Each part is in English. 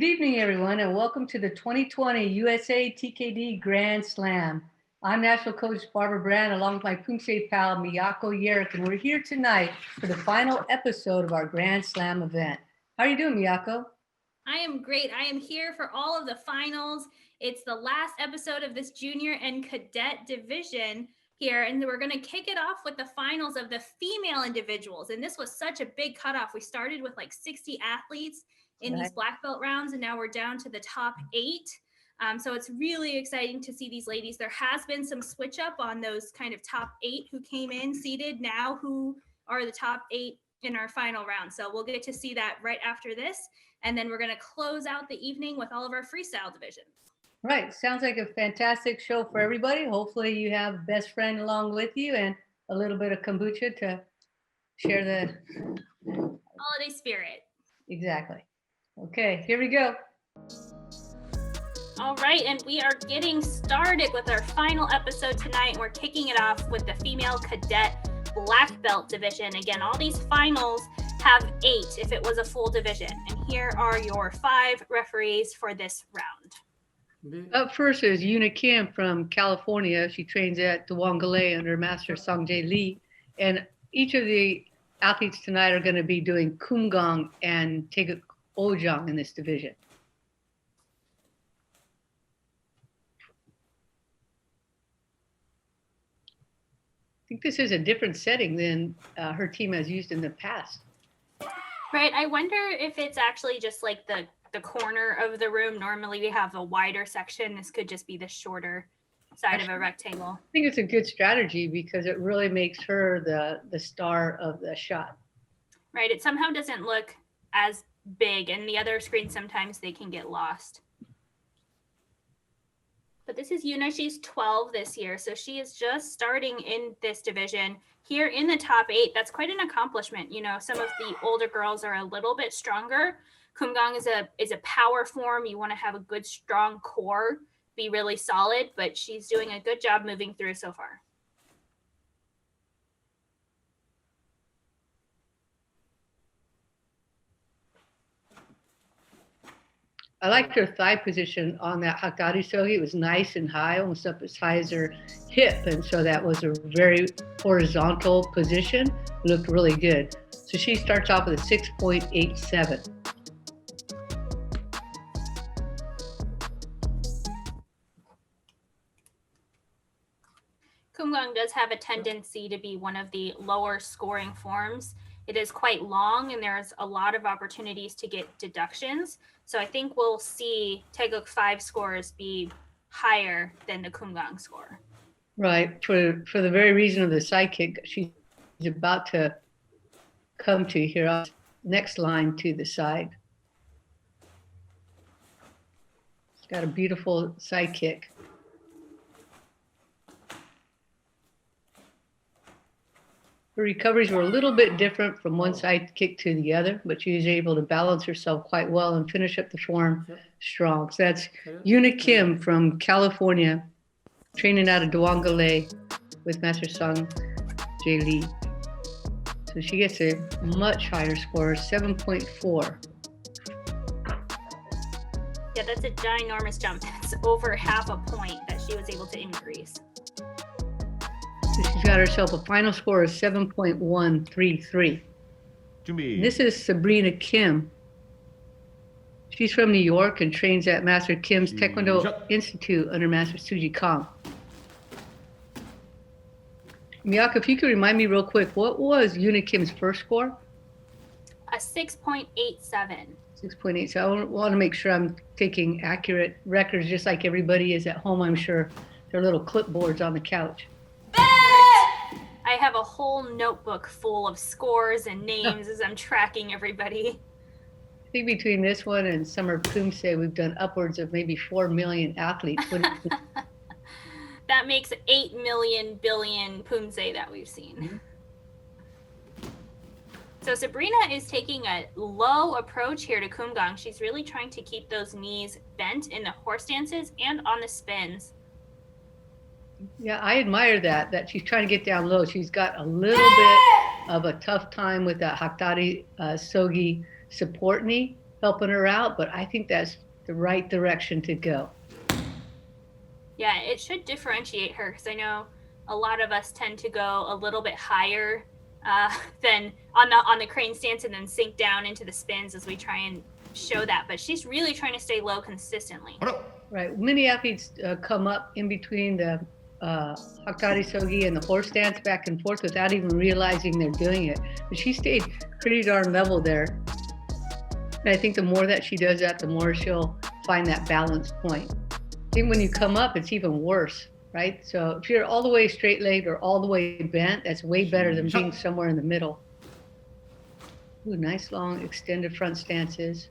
Good evening, everyone, and welcome to the 2020 USA TKD Grand Slam. I'm National Coach Barbara Brand, along with my Poomsae pal, Miyako Yerick, and we're here tonight for the final episode of our Grand Slam event. How are you doing, Miyako? I am great. I am here for all of the finals. It's the last episode of this junior and cadet division here, and we're going to kick it off with the finals of the female individuals. And this was such a big cutoff. We started with like 60 athletes in these black belt rounds, and now we're down to the top 8. So it's really exciting to see these ladies. There has been some switch up on those kind of top 8 who came in seeded, now who are the top 8 in our final round. So we'll get to see that right after this. And then we're going to close out the evening with all of our freestyle divisions. Right. Sounds like a fantastic show for everybody. Hopefully you have a best friend along with you and a little bit of kombucha to share the holiday spirit. Exactly. Okay, here we go. All right, and we are getting started with our final episode tonight. We're kicking it off with the female cadet black belt division. Again, all these finals have 8 if it was a full division. And here are your 5 referees for this round. Up first is Yuna Kim from California. She trains at Dwangale under Master Sangjae Lee. And each of the athletes tonight are going to be doing Kumgang and Taeguk Ojang in this division. I think this is a different setting than her team has used in the past. Right. I wonder if it's actually just like the corner of the room. Normally we have a wider section. This could just be the shorter side of a rectangle. I think it's a good strategy because it really makes her the star of the shot. Right. It somehow doesn't look as big, and the other screens sometimes they can get lost. But this is Yuna. She's 12 this year, so she is just starting in this division. Here in the top 8, that's quite an accomplishment. You know, some of the older girls are a little bit stronger. Kumgang is a power form. You want to have a good, strong core, be really solid, but she's doing a good job moving through so far. I liked her thigh position on that Hakari sogi. It was nice and high, almost up as high as her hip. And so that was a very horizontal position. It looked really good. So she starts off with a 6.87. Kumgang does have a tendency to be one of the lower scoring forms. It is quite long, and there's a lot of opportunities to get deductions. So I think we'll see Taeguk 5 scores be higher than the Kumgang score. Right. For the very reason of the side kick, she's about to come to here. Next line to the side. She's got a beautiful side kick. Her recoveries were a little bit different from one side kick to the other, but she was able to balance herself quite well and finish up the form strong. So that's Yuna Kim from California, training out of Dwangale with Master Sangjae Lee. So she gets a much higher score, 7.4. Yeah, that's a ginormous jump. That's over half a point that she was able to increase. She's got herself a final score of 7.133. This is Sabrina Kim. She's from New York and trains at Master Kim's Taekwondo Institute under Master Suji Kang. Miyako, if you could remind me real quick, what was Yuna Kim's first score? A 6.87. 6.8. So I want to make sure I'm taking accurate records, just like everybody is at home, I'm sure. Their little clipboards on the couch. I have a whole notebook full of scores and names as I'm tracking everybody. I think between this one and Summer Poomsae, we've done upwards of maybe 4 million athletes. That makes 8 million billion Poomsae that we've seen. Mm-hmm. So Sabrina is taking a low approach here to Kumgang. She's really trying to keep those knees bent in the horse stances and on the spins. Yeah, I admire that she's trying to get down low. She's got a little bit of a tough time with that Haktari Sogi support knee. helping her out, but I think that's the right direction to go. Yeah, it should differentiate her, because I know a lot of us tend to go a little bit higher than on the crane stance and then sink down into the spins as we try and show that. But she's really trying to stay low consistently. Right. Many athletes come up in between the Haktari Sogi and the horse stance back and forth without even realizing they're doing it. But she stayed pretty darn level there. And I think the more that she does that, the more she'll find that balance point. I think when you come up, it's even worse, right? So if you're all the way straight legged or all the way bent, that's way better than being somewhere in the middle. Ooh, nice long extended front stances.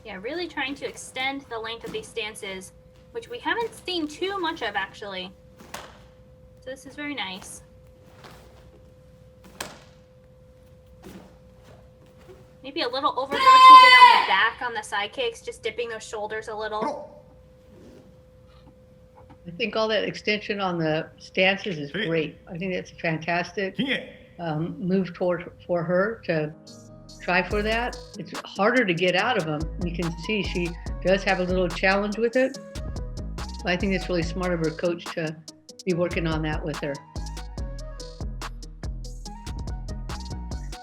Yeah, really trying to extend the length of these stances, which we haven't seen too much of actually. So this is very nice. Maybe a little over rotated on the back on the side kicks, just dipping those shoulders a little. I think all that extension on the stances is great. I think that's a fantastic move for her to try for that. It's harder to get out of them. You can see she does have a little challenge with it. But I think it's really smart of her coach to be working on that with her.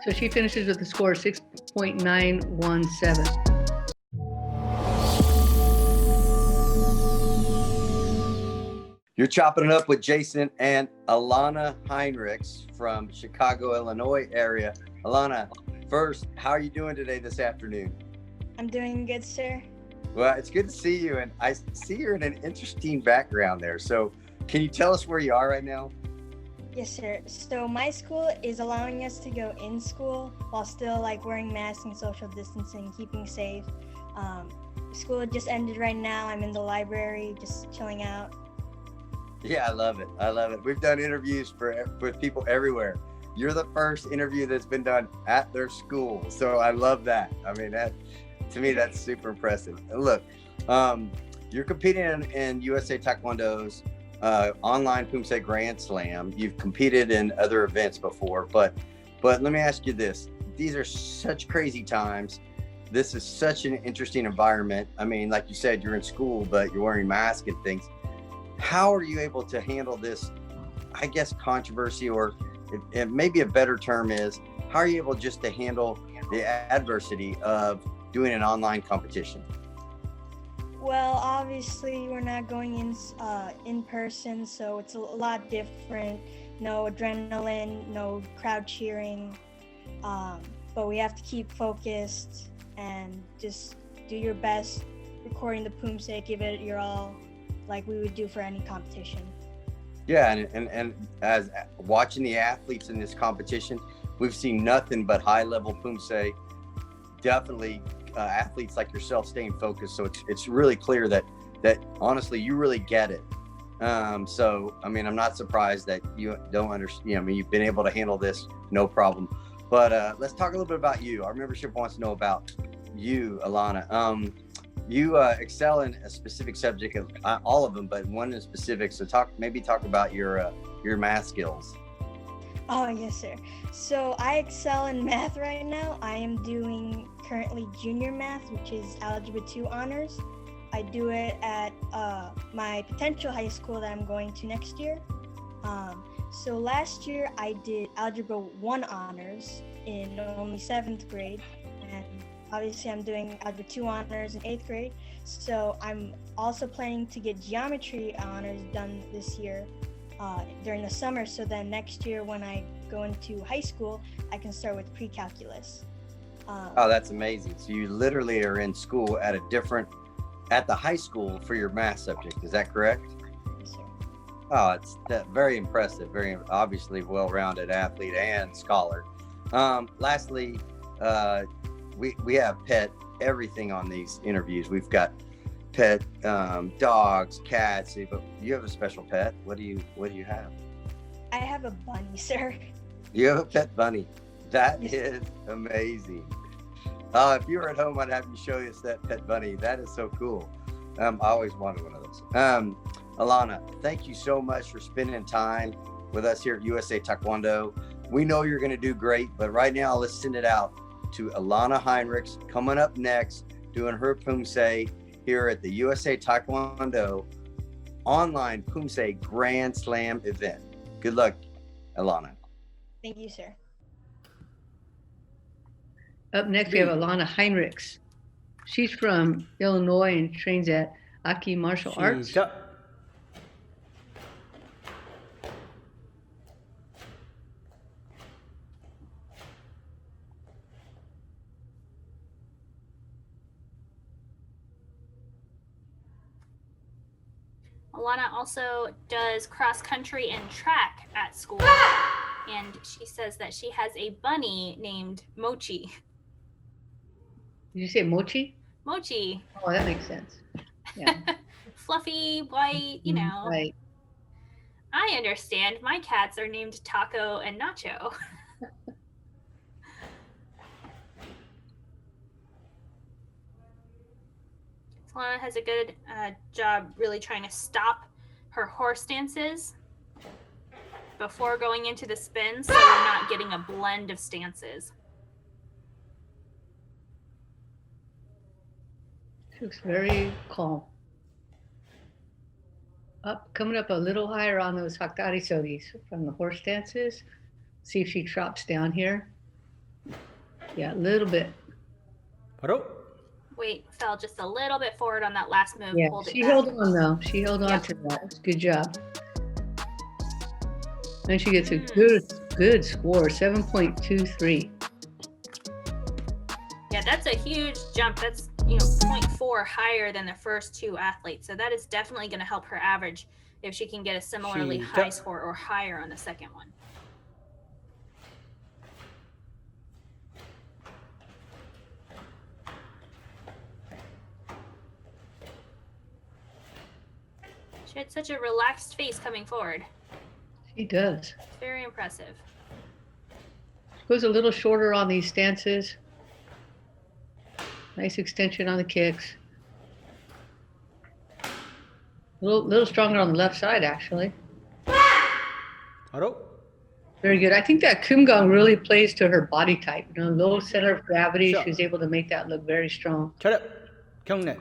So she finishes with a score of 6.917. You're chopping it up with Jason and Alana Heinrichs from Chicago, Illinois area. Alana, first, how are you doing today this afternoon? I'm doing good, sir. Well, it's good to see you, and I see you're in an interesting background there. So can you tell us where you are right now? Yes, sir. So my school is allowing us to go in school while still wearing masks and social distancing, keeping safe. School just ended right now. I'm in the library, just chilling out. Yeah, I love it. I love it. We've done interviews with people everywhere. You're the first interview that's been done at their school. So I love that. I mean, to me, that's super impressive. Look, you're competing in USA Taekwondo's Online Poomsae Grand Slam. You've competed in other events before, but let me ask you this. These are such crazy times. This is such an interesting environment. I mean, like you said, you're in school, but you're wearing masks and things. How are you able to handle this, I guess, controversy, or it maybe a better term is, how are you able just to handle the adversity of doing an online competition? Well, obviously we're not going in person, so it's a lot different. No adrenaline, no crowd cheering, but we have to keep focused and just do your best recording the Poomsae, give it your all, like we would do for any competition. Yeah, and as watching the athletes in this competition, we've seen nothing but high-level Poomsae. Definitely athletes like yourself staying focused. So it's really clear that honestly you really get it. So I mean, I'm not surprised that you don't understand. I mean, you've been able to handle this no problem. But let's talk a little bit about you. Our membership wants to know about you, Alana. You excel in a specific subject, all of them, but one in specific. So talk about your math skills. Oh, yes, sir. So I excel in math right now. I am doing currently junior math, which is Algebra 2 honors. I do it at my potential high school that I'm going to next year. So last year I did Algebra 1 honors in only 7th grade. And obviously I'm doing Algebra 2 honors in 8th grade. So I'm also planning to get geometry honors done this year. During the summer, so then next year when I go into high school, I can start with pre-calculus. Oh, that's amazing. So you literally are in school at the high school for your math subject. Is that correct? Yes, sir. Oh, it's very impressive. Very obviously well-rounded athlete and scholar. Lastly, we have pet everything on these interviews. We've got pet dogs, cats. But you have a special pet. What do you have? I have a bunny, sir. You have a pet bunny. That Yes. is amazing. If you were at home, I'd have you show us that pet bunny. That is so cool. I always wanted one of those. Alana, thank you so much for spending time with us here at USA Taekwondo. We know you're going to do great, but right now let's send it out to Alana Heinrichs coming up next, doing her Poomsae here at the USA Taekwondo Online Poomsae Grand Slam event. Good luck, Alana. Thank you, sir. Up next, we have Alana Heinrichs. She's from Illinois and trains at Aki Martial Arts. 시작. Alana also does cross country and track at school. And she says that she has a bunny named Mochi. Did you say Mochi? Mochi. Oh, that makes sense. Yeah. Fluffy, white, you know. Right. I understand. My cats are named Taco and Nacho. Alana has a good job really trying to stop her horse stances before going into the spin, so we're not getting a blend of stances. She looks very calm. Coming up a little higher on those Haktari sogis from the horse stances. See if she drops down here. Yeah, a little bit. 바로. Wait, fell just a little bit forward on that last move. Yeah, Hold it she back. held on though. She held on Yeah. to that. Good job. And she gets a good score, 7.23. Yeah, that's a huge jump. That's 0.4 higher than the first two athletes. So that is definitely going to help her average if she can get a similarly high score or higher on the second one. She had such a relaxed face coming forward. She does. Very impressive. She goes a little shorter on these stances. Nice extension on the kicks. A little stronger on the left side, actually. 바로. Very good. I think that Kumgang really plays to her body type. Low center of gravity. Sure. She was able to make that look very strong. 차렷. 경례.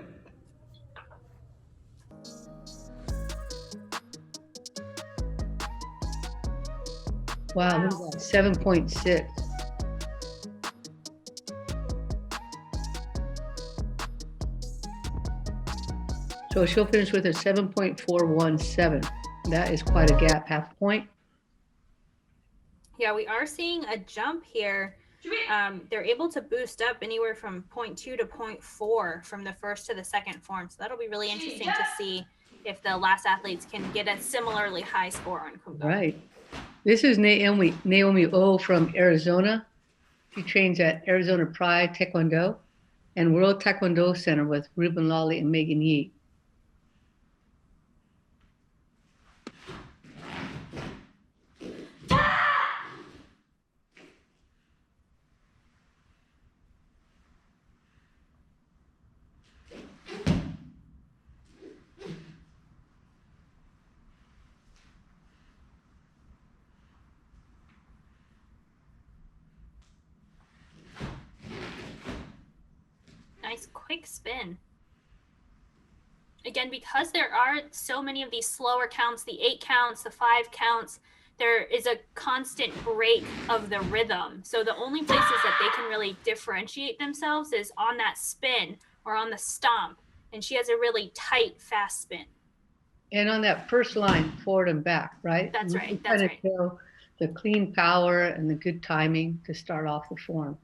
Wow, look at that, 7.6. So she'll finish with a 7.417. That is quite a gap, half a point. Yeah, we are seeing a jump here. They're able to boost up anywhere from 0.2 to 0.4 from the first to the second form. So that'll be really interesting to see if the last athletes can get a similarly high score on Kumgang. Right. This is Naomi Oh from Arizona. She trains at Arizona Pride Taekwondo and World Taekwondo Center with Ruben Lawley and Megan Yee. Nice quick spin. Again, because there are so many of these slower counts, the 8 counts, the 5 counts, there is a constant break of the rhythm. So the only places that they can really differentiate themselves is on that spin or on the stomp. And she has a really tight, fast spin. And on that first line, forward and back, right? That's We right, can that's kinda right. show the clean power and the good timing to start off the form.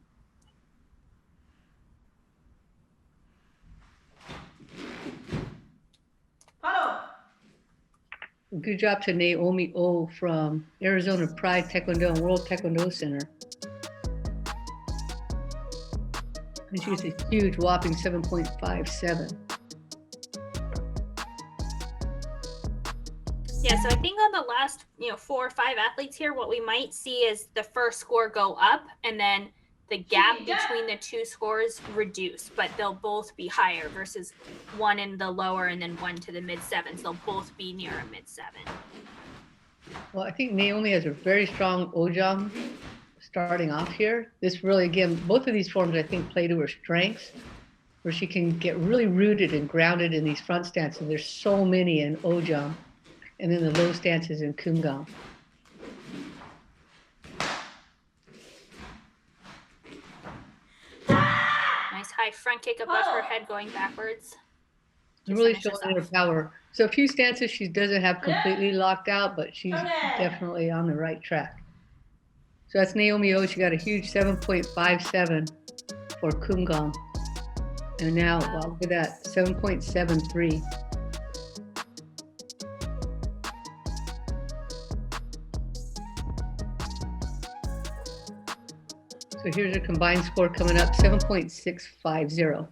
Good job to Naomi Oh from Arizona Pride Taekwondo and World Taekwondo Center. And she was a huge whopping 7.57. Yeah, so I think on the last, 4 or 5 athletes here, what we might see is the first score go up and then the gap between the two scores reduce, but they'll both be higher versus one in the lower and then one to the mid sevens. They'll both be near a mid seven. Well, I think Naomi has a very strong ojang starting off here. This really, again, both of these forms I think play to her strengths, where she can get really rooted and grounded in these front stances. There's so many in ojang, and then the low stances in kumgang. Nice high front kick above her head going backwards. Really showing her power. So a few stances she doesn't have completely locked out, but she's definitely on the right track. So that's Naomi O. She got a huge 7.57 for kumgang. And now, well, look at that, 7.73. So here's her combined score coming up, 7.650.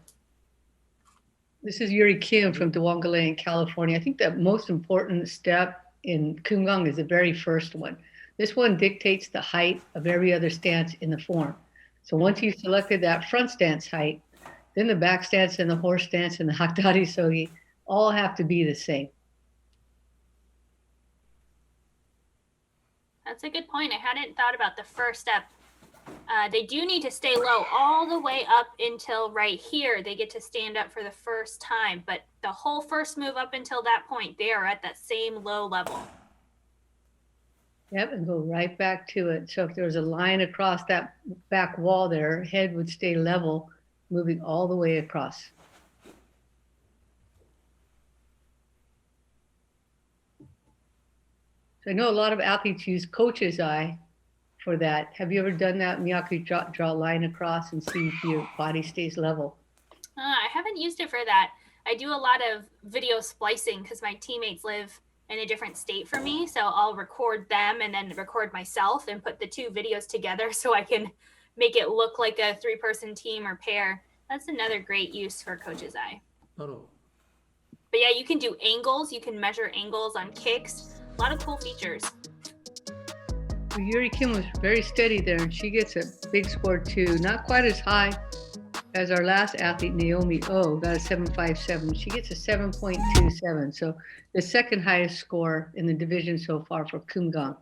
This is Yuri Kim from Dewangale in California. I think the most important step in kumgang is the very first one. This one dictates the height of every other stance in the form. So once you've selected that front stance height, then the back stance and the horse stance and the Hakdari Sogi all have to be the same. That's a good point. I hadn't thought about the first step. They do need to stay low all the way up until right here. They get to stand up for the first time, but the whole first move up until that point, they are at that same low level. Yep, and go right back to it. So if there was a line across that back wall there, head would stay level, moving all the way across. So I know a lot of athletes use coach's eye for that. Have you ever done that, Miyako? Draw a line across and see if your body stays level? I haven't used it for that. I do a lot of video splicing because my teammates live in a different state from me. So I'll record them and then record myself and put the two videos together so I can make it look like a 3-person team or pair. That's another great use for coach's eye. But yeah, you can do angles. You can measure angles on kicks. A lot of cool features. Well, Yuri Kim was very steady there, and she gets a big score too. Not quite as high as our last athlete, Naomi O, got a 7.57. She gets a 7.27. So the second highest score in the division so far for kumgang.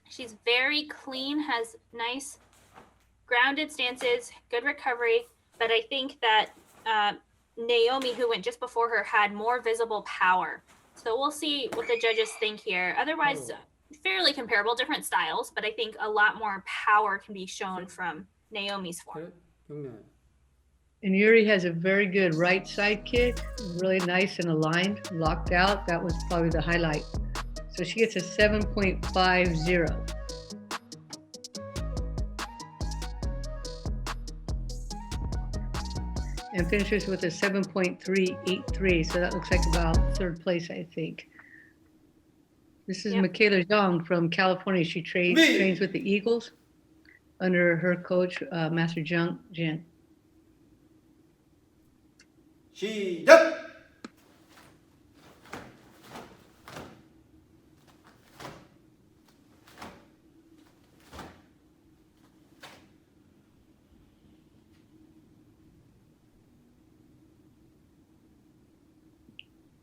She's very clean, has nice grounded stances, good recovery, but I think that Naomi, who went just before her, had more visible power. So we'll see what the judges think here. Otherwise, fairly comparable, different styles, but I think a lot more power can be shown from Naomi's form. And Yuri has a very good right side kick, really nice and aligned, locked out. That was probably the highlight. So she gets a 7.50. And finishes with a 7.383. So that looks like about third place, I think. This is Michaela Zhang from California. She trains with the Eagles under her coach, Master Zhang Jin. 시작!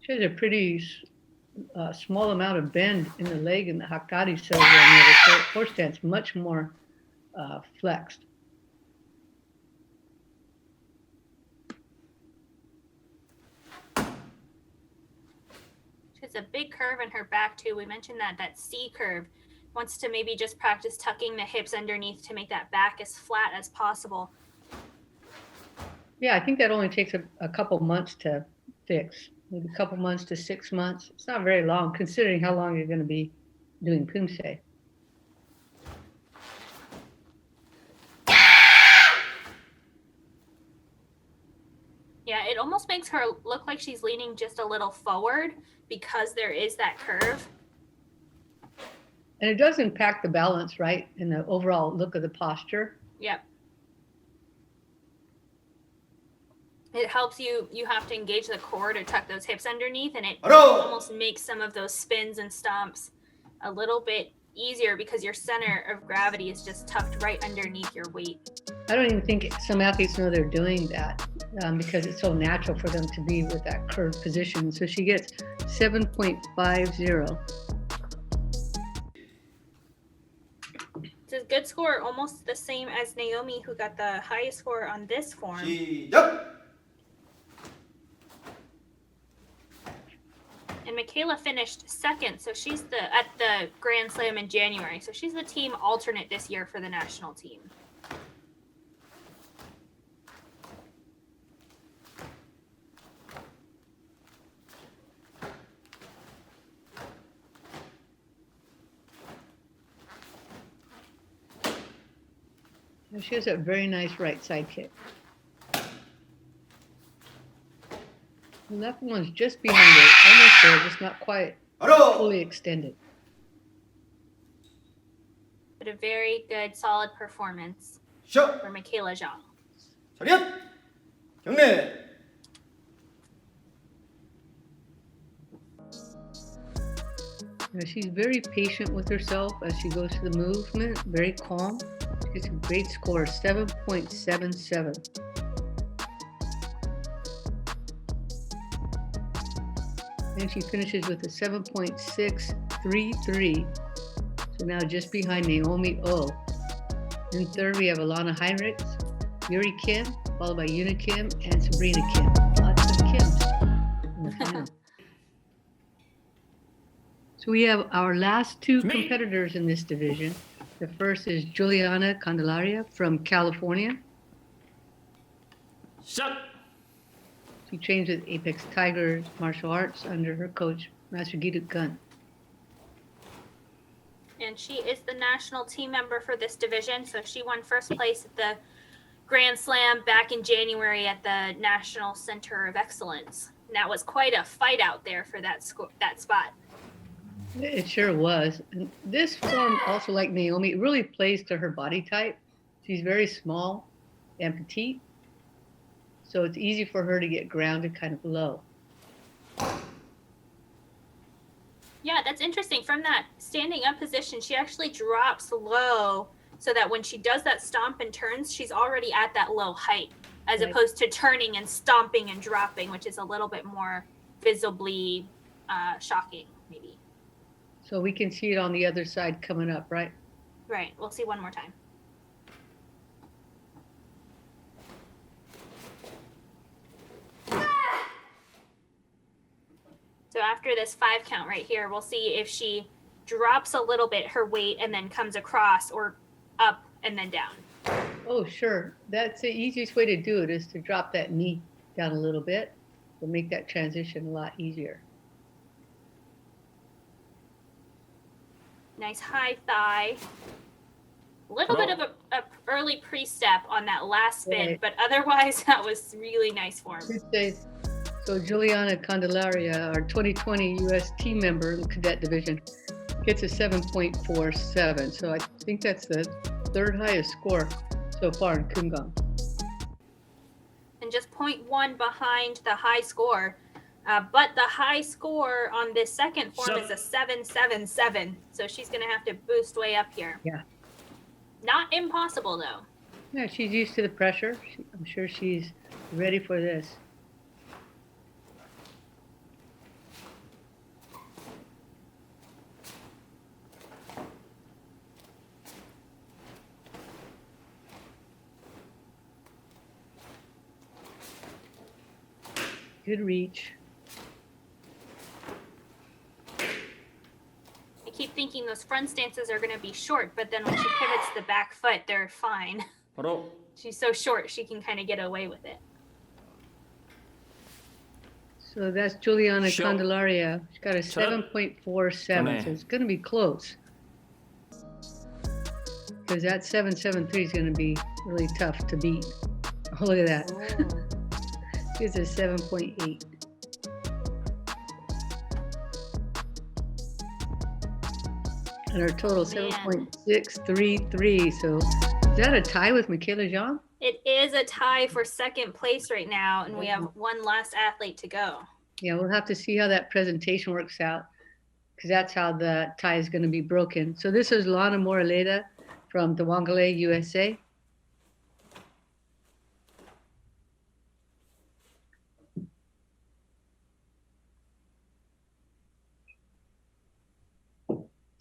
She has a pretty small amount of bend in the leg and the Hakdari, so the horse stance much more flexed. She has a big curve in her back too. We mentioned that C curve. Wants to maybe just practice tucking the hips underneath to make that back as flat as possible. Yeah, I think that only takes a couple months to fix. Maybe a couple months to 6 months. It's not very long, considering how long you're going to be doing Poomsae. Yeah, it almost makes her look like she's leaning just a little forward because there is that curve. And it does impact the balance, right? And the overall look of the posture. Yep. It helps you have to engage the core to tuck those hips underneath, and it almost makes some of those spins and stomps a little bit easier because your center of gravity is just tucked right underneath your weight. I don't even think some athletes know they're doing that because it's so natural for them to be with that curved position. So she gets 7.50. It's a good score, almost the same as Naomi, who got the highest score on this form. 시작. And Michaela finished second, so she's at the Grand Slam in January. So she's the team alternate this year for the national team. She has a very nice right side kick. The left one's just behind it, almost there, just not quite fully extended. But a very good, solid performance 샷. for Michaela Zhang. 차렷. 경례. She's very patient with herself as she goes through the movement, very calm. She gets a great score, 7.77. And she finishes with a 7.633. So now just behind Naomi O. In third, we have Alana Heinrichs, Yuri Kim, followed by Yuna Kim and Sabrina Kim. Lots of Kims in the final. So we have our last two competitors in this division. The first is Juliana Candelaria from California. 시작. She trains with Apex Tigers Martial Arts under her coach, Master Gita Gun. And she is the national team member for this division. So she won first place at the Grand Slam back in January at the National Center of Excellence. And that was quite a fight out there for that spot. It sure was. And this form, also like Naomi, it really plays to her body type. She's very small and petite, so it's easy for her to get grounded kind of low. Yeah, that's interesting. From that standing up position, she actually drops low so that when she does that stomp and turns, she's already at that low height, as Right. opposed to turning and stomping and dropping, which is a little bit more visibly shocking, maybe. So we can see it on the other side coming up, right? Right. We'll see one more time. So after this 5 count right here, we'll see if she drops a little bit her weight and then comes across, or up and then down. Oh, sure. That's the easiest way to do it, is to drop that knee down a little bit. It'll make that transition a lot easier. Nice high thigh. A little bit of a early pre-step on that last spin, Right. but otherwise that was really nice form. Good day. So Juliana Candelaria, our 2020 U.S. team member in the cadet division, gets a 7.47. So I think that's the third highest score so far in Kumgang. And just 0.1 behind the high score. But the high score on this second form is a 7.77. So she's going to have to boost way up here. Yeah. Not impossible, though. Yeah, she's used to the pressure. I'm sure she's ready for this. Good reach. I keep thinking those front stances are going to be short, but then when she pivots the back foot, they're fine. 바로 She's so short, she can kind of get away with it. So that's Juliana Sure. Candelaria. She's got a Sure. 7.47, so it's going to be close. Because that 7.73 is going to be really tough to beat. Oh, look at that. She has a 7.8. And her total Man. 7.633. So is that a tie with Michaela Zhang? It is a tie for second place right now, and we have one last athlete to go. Yeah, we'll have to see how that presentation works out, because that's how the tie is going to be broken. So this is Lana Moraleda from Dewangale, USA.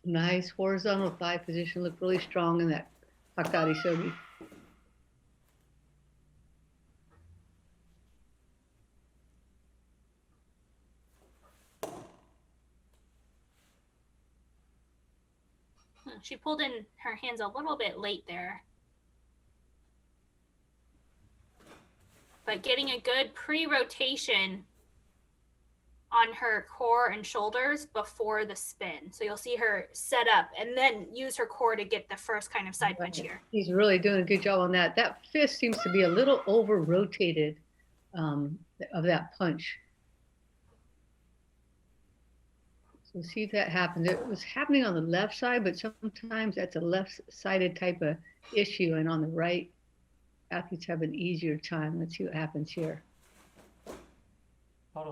Nice horizontal thigh position, look really strong in that Hakari Shogi. She pulled in her hands a little bit late there. But getting a good pre-rotation on her core and shoulders before the spin. So you'll see her set up and then use her core to get the first kind of side punch here. He's really doing a good job on that. That fist seems to be a little over-rotated of that punch. So see if that happens. It was happening on the left side, but sometimes that's a left-sided type of issue, and on the right, athletes have an easier time. Let's see what happens here.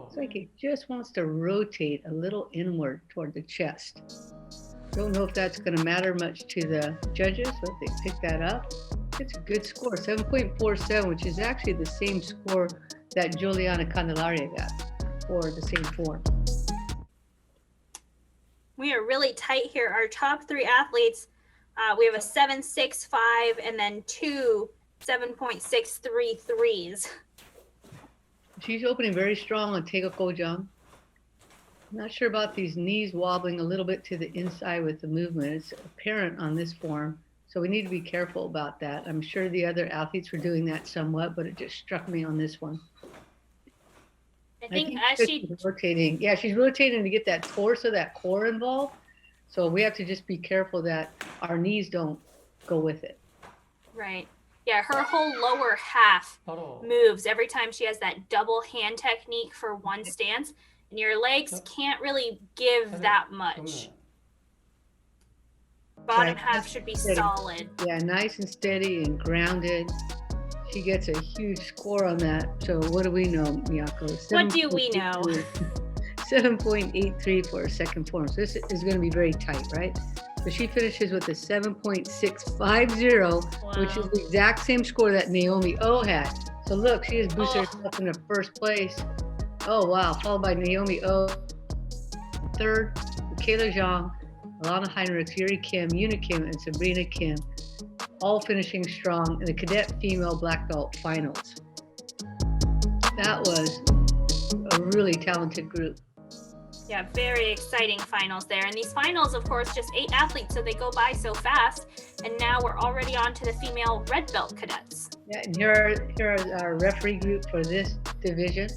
It's like it just wants to rotate a little inward toward the chest. Don't know if that's going to matter much to the judges, but if they pick that up, it's a good score, 7.47, which is actually the same score that Juliana Candelaria got for the same form. We are really tight here. Our top three athletes, we have a 7.65 and then two 7.633s. She's opening very strong on Taeko Kojang. I'm not sure about these knees wobbling a little bit to the inside with the movement. It's apparent on this form, so we need to be careful about that. I'm sure the other athletes were doing that somewhat, but it just struck me on this one. I think as she's rotating. Yeah, she's rotating to get that torso, that core involved. So we have to just be careful that our knees don't go with it. Right. Yeah, her whole lower half moves every time she has that double hand technique for one stance, and your legs can't really give that much. Bottom half should be solid. Yeah, nice and steady and grounded. She gets a huge score on that. So what do we know, Miyako? What do we know? 7.83 for her second form. So this is going to be very tight, right? So she finishes with a 7.650, which is the exact same score that Naomi O had. So look, she has boosted herself into first place. Oh, wow. Followed by Naomi O. Third, Michaela Zhang, Alana Heinrichs, Yuri Kim, Yuna Kim, and Sabrina Kim, all finishing strong in the cadet female black belt finals. That was a really talented group. Yeah, very exciting finals there. And these finals, of course, just 8 athletes, so they go by so fast. And now we're already on to the female red belt cadets. Yeah, and here are our referee group for this division.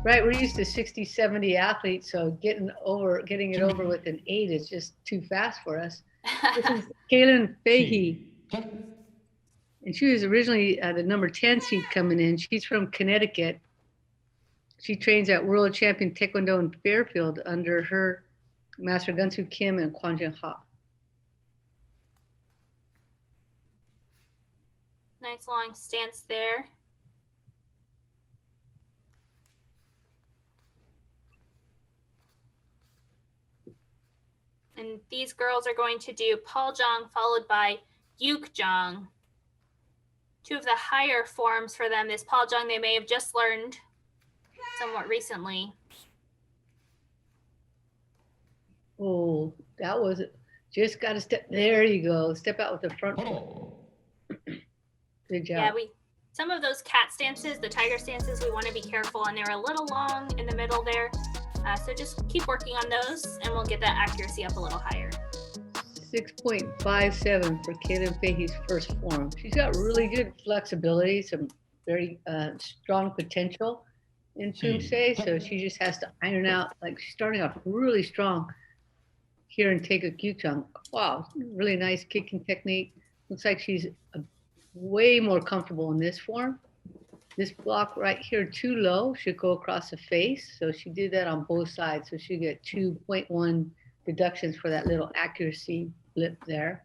Right, we're used to 60, 70 athletes, so getting it over with an 8 is just too fast for us. This is Kaylin Fahey. And she was originally the number 10 seed coming in. She's from Connecticut. She trains at World Champion Taekwondo in Fairfield under her Master Gunsu Kim and Kwanjin Ha. Nice long stance there. And these girls are going to do Paljong followed by Yukjong. Two of the higher forms for them. This Paljong they may have just learned somewhat recently. Oh, that was it. Just got to step. There you go. Step out with the front foot. Good job. Yeah, some of those cat stances, the tiger stances, we want to be careful, and they're a little long in the middle there. So just keep working on those, and we'll get that accuracy up a little higher. 6.57 for Kaylin Fahey's first form. She's got really good flexibility, some very strong potential in Poomsae, so she just has to iron out. Like she's starting off really strong here in Taeko Kyuchang. Wow, really nice kicking technique. Looks like she's way more comfortable in this form. This block right here too low should go across the face, so she did that on both sides, so she get 2.1 deductions for that little accuracy blip there.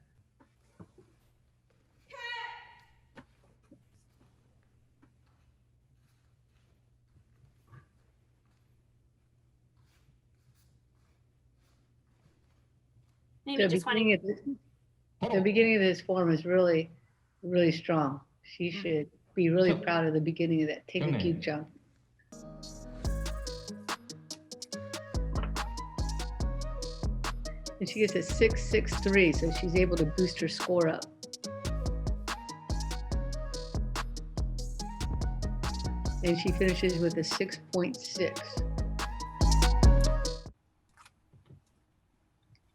Maybe just wanting. The beginning of this form is really, really strong. She should be really proud of the beginning of that take a cube jump. And she gets a 6.63, so she's able to boost her score up. And she finishes with a 6.6.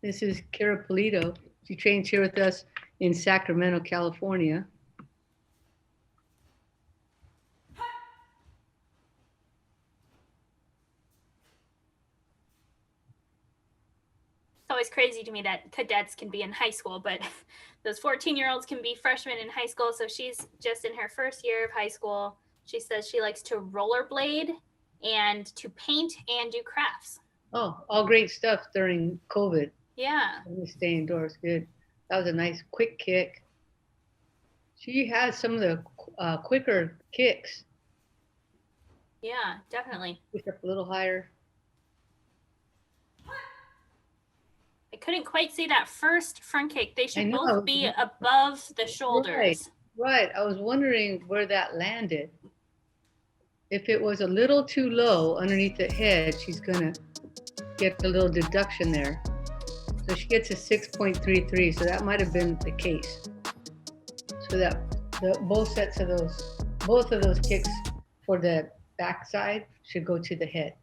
This is Kara Polito. She trains here with us in Sacramento, California. It's always crazy to me that cadets can be in high school, but those 14-year-olds can be freshmen in high school. So she's just in her first year of high school. She says she likes to rollerblade and to paint and do crafts. Oh, all great stuff during COVID. Yeah. Stay indoors, good. That was a nice quick kick. She has some of the quicker kicks. Yeah, definitely. Push up a little higher. I couldn't quite see that first front kick. They should both be above the shoulders. Right. I was wondering where that landed. If it was a little too low underneath the head, she's gonna get a little deduction there. So she gets a 6.33. So that might have been the case. So that both of those kicks for the backside should go to the head.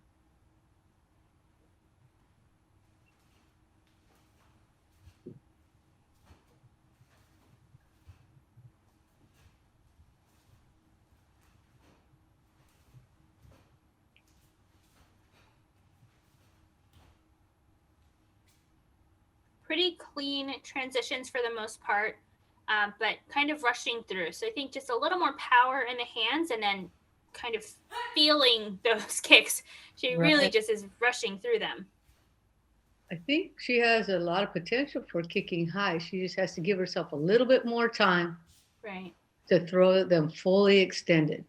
Pretty clean transitions for the most part, but kind of rushing through. So I think just a little more power in the hands and then kind of feeling those kicks. She really just is rushing through them. I think she has a lot of potential for kicking high. She just has to give herself a little bit more time to throw them fully extended.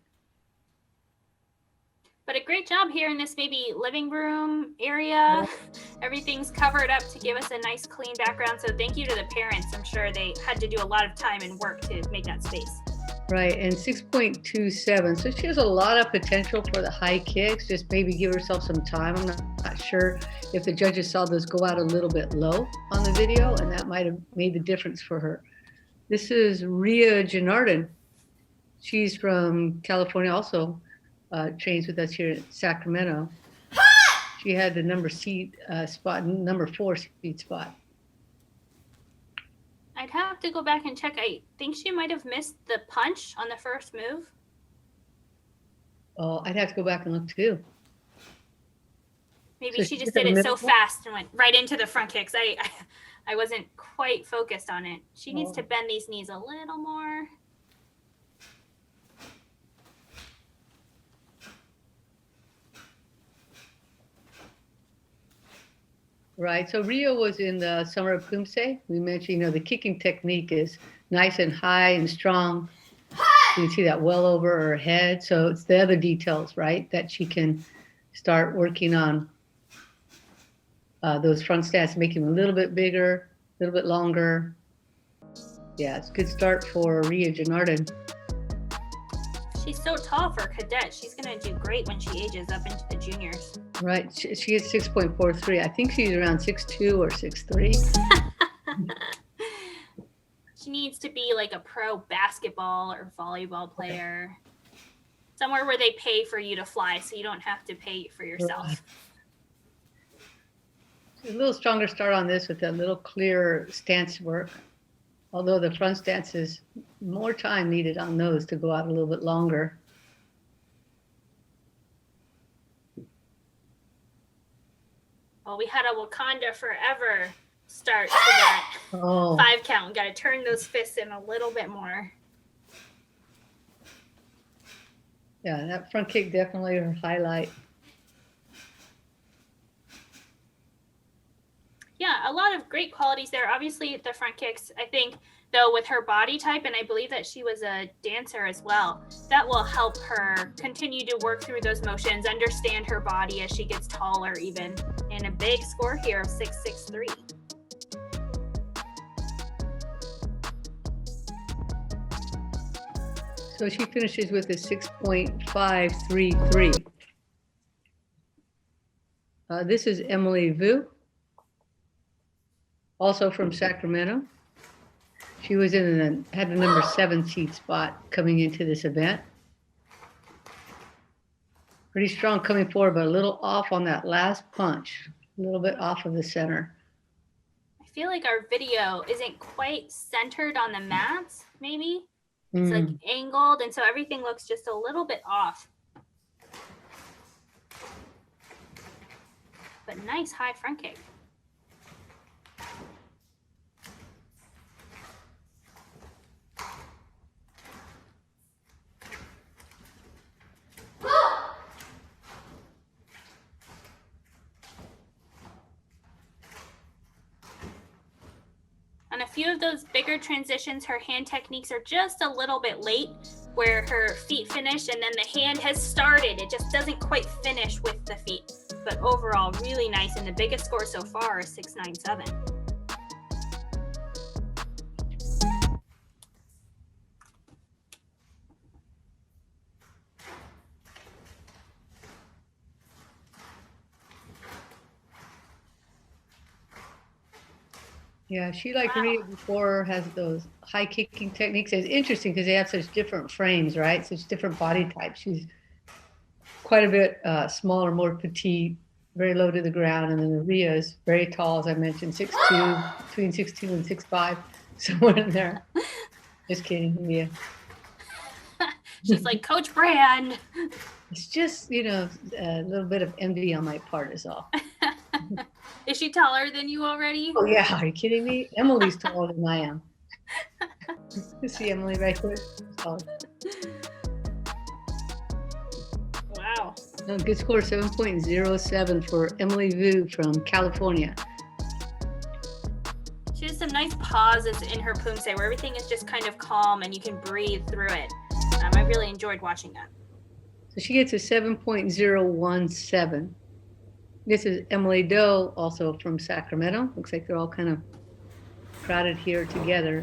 But a great job here in this maybe living room area. Everything's covered up to give us a nice clean background. So thank you to the parents. I'm sure they had to do a lot of time and work to make that space. Right, and 6.27. So she has a lot of potential for the high kicks. Just maybe give herself some time. I'm not sure if the judges saw those go out a little bit low on the video, and that might have made the difference for her. This is Ria Janardin. She's from California also. Trains with us here in Sacramento. She had the number 4 seed spot. I'd have to go back and check. I think she might have missed the punch on the first move. Oh, I'd have to go back and look too. Maybe so she just did it so fast and went right into the front kicks. I wasn't quite focused on it. She needs to bend these knees a little more. Right. So Rio was in the Summer of Poomsae. We mentioned, the kicking technique is nice and high and strong. You can see that well over her head. So it's the other details, right, that she can start working on those front stance, make them a little bit bigger, a little bit longer. Yeah, it's a good start for Ria Janardin. She's so tall for a cadet. She's going to do great when she ages up into the juniors. Right. She gets 6.43. I think she's around 6'2" or 6'3". She needs to be like a pro basketball or volleyball player. Somewhere where they pay for you to fly so you don't have to pay for yourself. A little stronger start on this with a little clearer stance work. Although the front stance is more time needed on those to go out a little bit longer. Well, we had a Wakanda Forever start to that 5 count. Got to turn those fists in a little bit more. Yeah, that front kick definitely her highlight. Yeah, a lot of great qualities there. Obviously, the front kicks, I think, though, with her body type, and I believe that she was a dancer as well, that will help her continue to work through those motions, understand her body as she gets taller even. And a big score here of 6.63. So she finishes with a 6.533. This is Emily Vu, also from Sacramento. She was had a number 7 seed spot coming into this event. Pretty strong coming forward, but a little off on that last punch, a little bit off of the center. I feel like our video isn't quite centered on the mats, maybe. It's like angled, and so everything looks just a little bit off. But nice high front kick. On a few of those bigger transitions, her hand techniques are just a little bit late, where her feet finish and then the hand has started. It just doesn't quite finish with the feet. But overall, really nice. And the biggest score so far is 6.97. Yeah, she, like Rhea before, has those high kicking techniques. It's interesting because they have such different frames, right? Such different body types. She's quite a bit smaller, more petite, very low to the ground. And then the Rhea is very tall, as I mentioned, 6'2", between 6'2" and 6'5", somewhere in there. Just kidding, Rhea. She's like, Coach Brand. It's just, a little bit of envy on my part is all. Is she taller than you already? Oh, yeah. Are you kidding me? Emily's taller than I am. You see Emily right there? Wow. Good score, 7.07 for Emily Vu from California. She has some nice pauses in her Poomsae where everything is just kind of calm and you can breathe through it. I really enjoyed watching that. So she gets a 7.017. This is Emily Doe, also from Sacramento. Looks like they're all kind of crowded here together.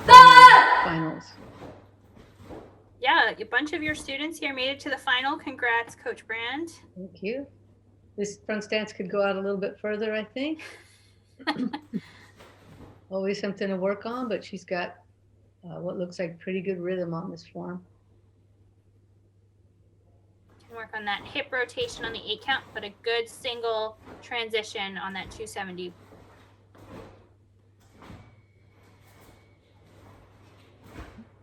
Finals. Yeah, a bunch of your students here made it to the final. Congrats, Coach Brand. Thank you. This front stance could go out a little bit further, I think. Always something to work on, but she's got what looks like pretty good rhythm on this form. Work on that hip rotation on the 8 count, but a good single transition on that 270.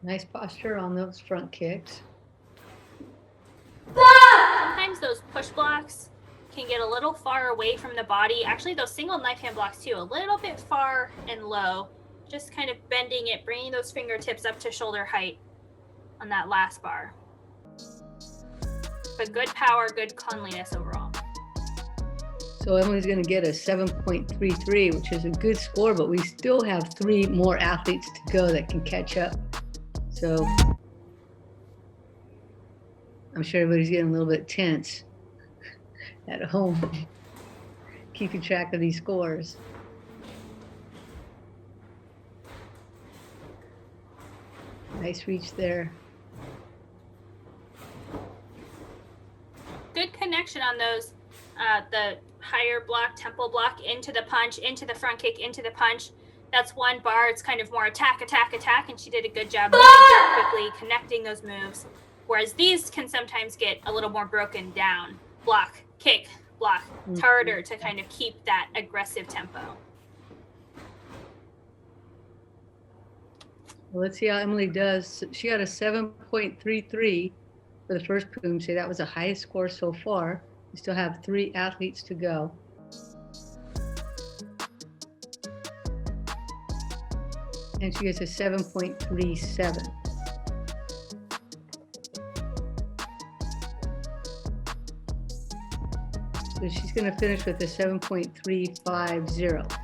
Nice posture on those front kicks. Sometimes those push blocks can get a little far away from the body. Actually, those single knife hand blocks too, a little bit far and low. Just kind of bending it, bringing those fingertips up to shoulder height on that last bar. But good power, good cleanliness overall. So Emily's going to get a 7.33, which is a good score, but we still have 3 more athletes to go that can catch up. So I'm sure everybody's getting a little bit tense at home, keeping track of these scores. Nice reach there. Good connection on those, the higher block, temple block, into the punch, into the front kick, into the punch. That's one bar. It's kind of more attack, attack, attack, and she did a good job moving quickly, connecting those moves. Whereas these can sometimes get a little more broken down. Block, kick, block. It's harder to kind of keep that aggressive tempo. Well, let's see how Emily does. She got a 7.33 for the first Poomsae. That was the highest score so far. We still have 3 athletes to go. And she gets a 7.37. So she's going to finish with a 7.350.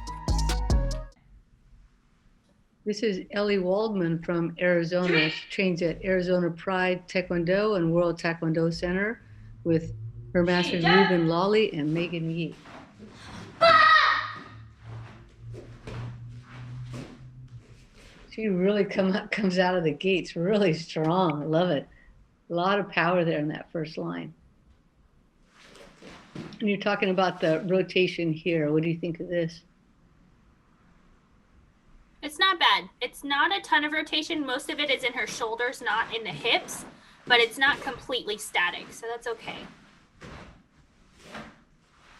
This is Ellie Waldman from Arizona. She trains at Arizona Pride Taekwondo and World Taekwondo Center with her masters Ruben Lawley and Megan Yee. She really comes out of the gates really strong. I love it. A lot of power there in that first line. And you're talking about the rotation here. What do you think of this? It's not bad. It's not a ton of rotation. Most of it is in her shoulders, not in the hips, but it's not completely static, so that's okay.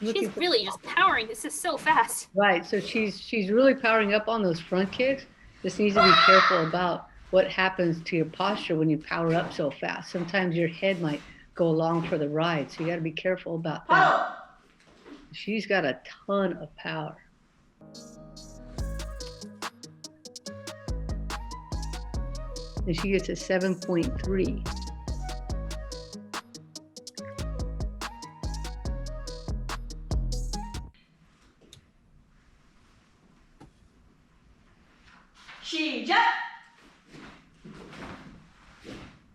She's really just powering. This is so fast. Right. So she's really powering up on those front kicks. Just needs to be careful about what happens to your posture when you power up so fast. Sometimes your head might go along for the ride, so you got to be careful about that. She's got a ton of power. And she gets a 7.3.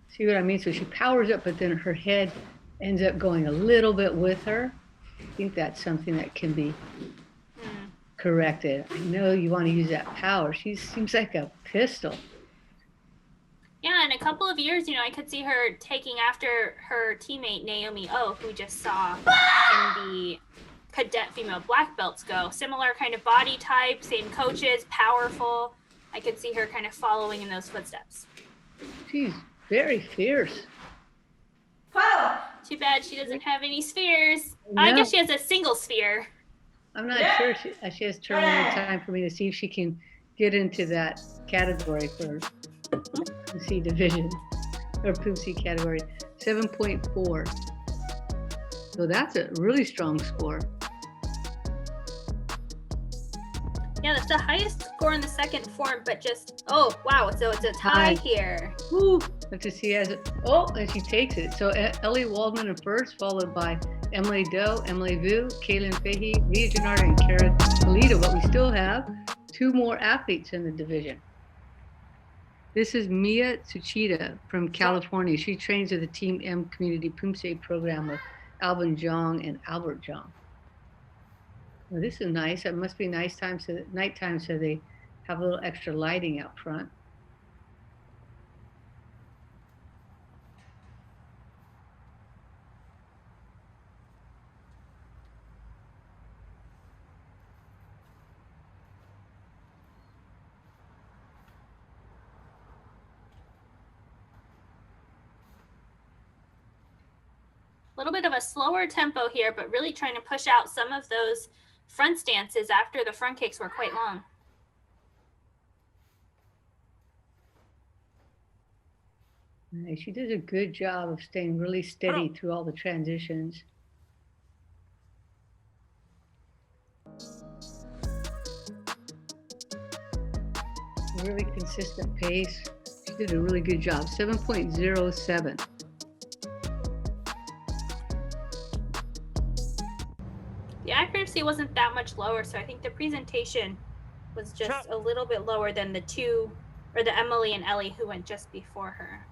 See what I mean? So she powers up, but then her head ends up going a little bit with her. I think that's something that can be corrected. I know you want to use that power. She seems like a pistol. Yeah, in a couple of years, I could see her taking after her teammate Naomi O, who we just saw in the cadet female black belts go. Similar kind of body type, same coaches, powerful. I could see her kind of following in those footsteps. She's very fierce. Too bad she doesn't have any spheres. No. I guess she has a single sphere. I'm not sure. She has tournament time for me to see if she can get into that category for Poomsae division or Poomsae category. 7.4. So that's a really strong score. Yeah, that's the highest score in the second form, but just, oh, wow. So it's a tie here. Woo! Let's just see as it, and she takes it. So Ellie Waldman in first, followed by Emily Doe, Emily Vu, Kaylin Fahey, Via Gennard, and Kara Polito. But we still have two more athletes in the division. This is Mia Tsuchida from California. She trains at the Team M Community Poomsae program with Alvin Zhang and Albert Zhang. Well, this is nice. It must be nighttime, so they have a little extra lighting out front. A little bit of a slower tempo here, but really trying to push out some of those front stances after the front kicks were quite long. Nice. She did a good job of staying really steady through all the transitions. Really consistent pace. She did a really good job. 7.07. The accuracy wasn't that much lower, so I think the presentation was just a little bit lower than the two, or the Emily and Ellie who went just before her.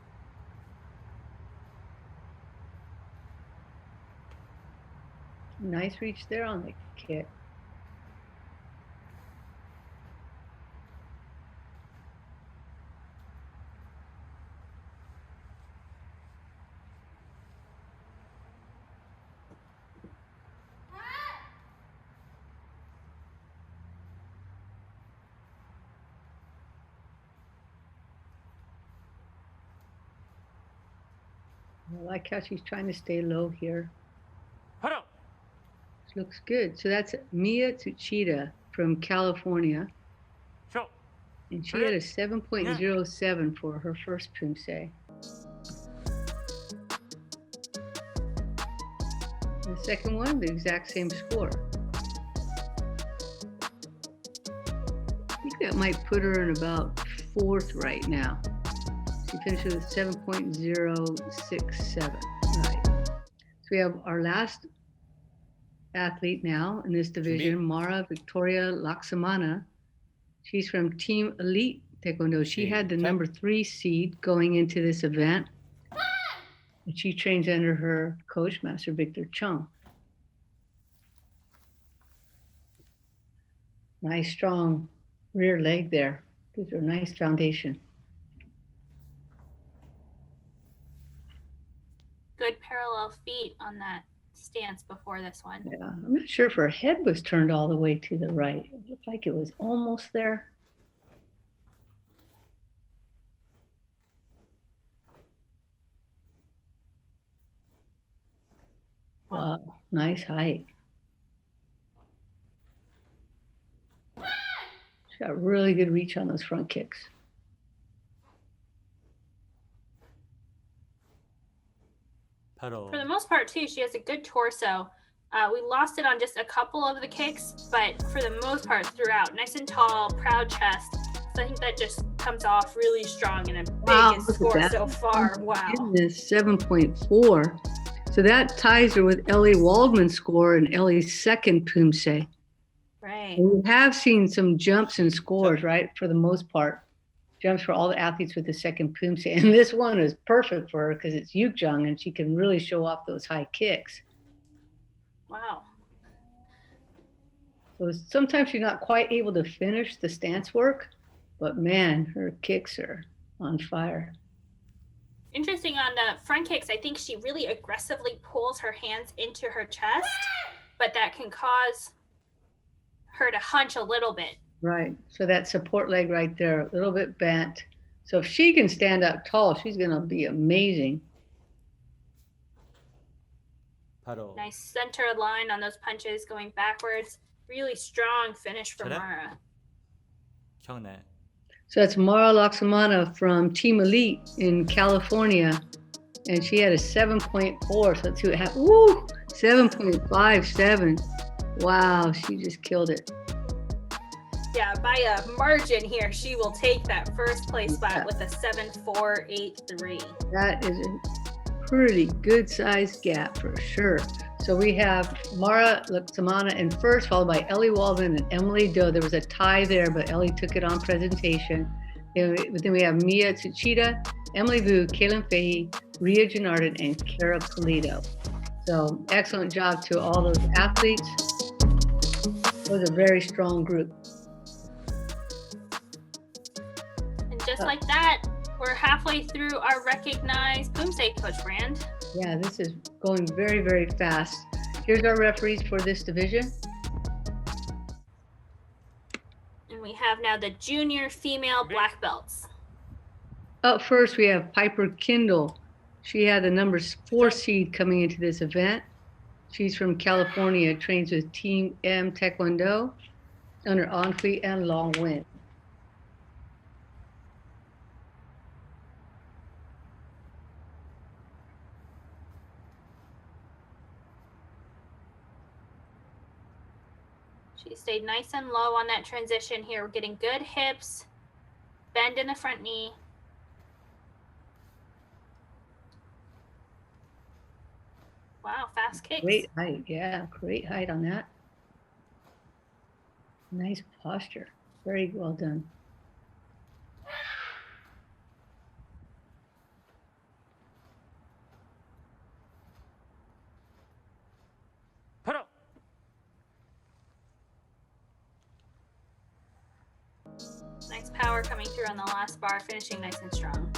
Nice reach there on the kick. I like how she's trying to stay low here. This looks good. So that's Mia Tsuchida from California. And she had a 7.07 for her first Poomsae. The second one, the exact same score. I think that might put her in about fourth right now. She finishes with 7.067. Right. So we have our last athlete now in this division, Mara Victoria Laksamana. She's from Team Elite Taekwondo. She had the Okay. number 3 seed going into this event. And she trains under her coach, Master Victor Chung. Nice, strong rear leg there. Gives her a nice foundation. Good parallel feet on that stance before this one. Yeah, I'm not sure if her head was turned all the way to the right. It looked like it was almost there. Wow, nice height. She's got really good reach on those front kicks. pedal. For the most part, too, she has a good torso. We lost it on just a couple of the kicks, but for the most part, throughout, nice and tall, proud chest. So I think that just comes off really strong and a biggest score so far. Wow. Goodness, 7.4. So that ties her with Ellie Waldman's score and Ellie's second Poomsae. Right. We have seen some jumps and scores, right? For the most part, jumps for all the athletes with the second Poomsae. And this one is perfect for her because it's Yukjung and she can really show off those high kicks. Wow. So sometimes she's not quite able to finish the stance work, but man, her kicks are on fire. Interesting on the front kicks, I think she really aggressively pulls her hands into her chest, but that can cause her to hunch a little bit. Right. So that support leg right there, a little bit bent. So if she can stand up tall, she's going to be amazing. pedal. Nice center line on those punches going backwards. Really strong finish from Cadet. Mara. 경례. So that's Mara Laksamana from Team Elite in California. And she had a 7.4. So let's see what happened. Woo! 7.57. Wow, she just killed it. Yeah, by a margin here, she will take that first place spot with a 7.483. That is a pretty good sized gap for sure. So we have Mara Laksamana in first, followed by Ellie Waldman and Emily Doe. There was a tie there, but Ellie took it on presentation. Then we have Mia Tsuchida, Emily Vu, Kaylin Fahey, Ria Janardin, and Kara Polito. So excellent job to all those athletes. It was a very strong group. And just like that, we're halfway through our recognized Poomsae, Coach Brand. Yeah, this is going very, very fast. Here's our referees for this division. And we have now the junior female black belts. Up first, we have Piper Kindle. She had the number 4 seed coming into this event. She's from California, trains with Team M Taekwondo under Anhui and Long Wen. She stayed nice and low on that transition here. We're getting good hips, bend in the front knee. Wow, fast kicks. Great height, yeah, great height on that. Nice posture, very well done. pedal. Nice power coming through on the last bar, finishing nice and strong.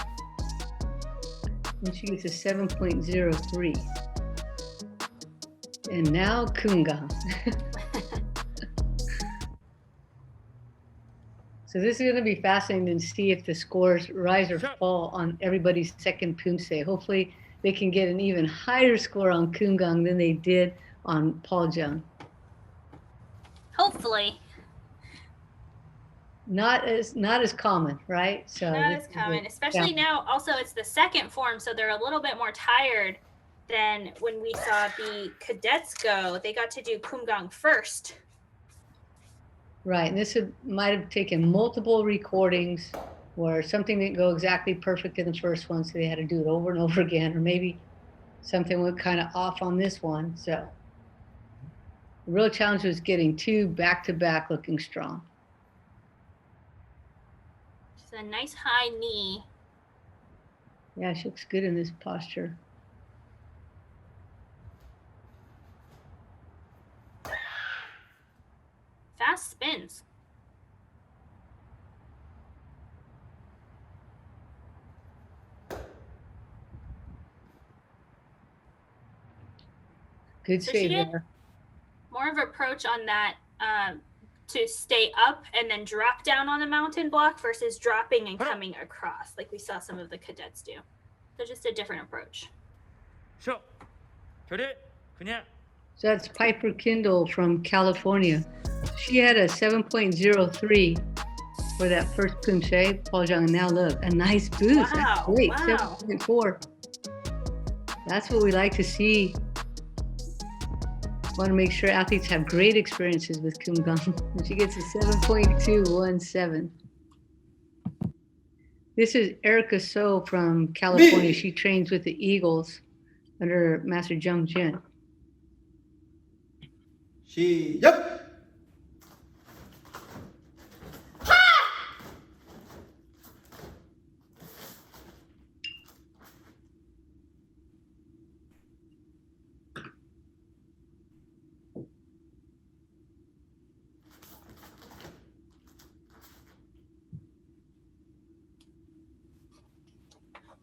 And she gets a 7.03. And now Kungang. So this is going to be fascinating to see if the scores rise or fall on everybody's second Poomsae. Hopefully they can get an even higher score on Kungang than they did on Paul Jung. Hopefully. Not as common, right? So Not this as is common, a- especially yeah. now. Also, it's the second form, so they're a little bit more tired than when we saw the cadets go. They got to do Kumgang first. Right, and this might have taken multiple recordings where something didn't go exactly perfect in the first one, so they had to do it over and over again, or maybe something went kind of off on this one. So the real challenge was getting 2 back-to-back looking strong. It's a nice high knee. Yeah, she looks good in this posture. Fast spins. Good So she save did there. more of an approach on that to stay up and then drop down on the mountain block versus dropping and coming across like we saw some of the cadets do. So just a different approach. 쇼 결의 그냥 So that's Piper Kindle from California. She had a 7.03 for that first Poomsae. Paul Jung, and now look, a nice boost. Wow, That's great, wow. 7.4. That's what we like to see. Want to make sure athletes have great experiences with Kumgang. And she gets a 7.217. This is Erica So from California. She trains with the Eagles under Master Jung Jin. 시작!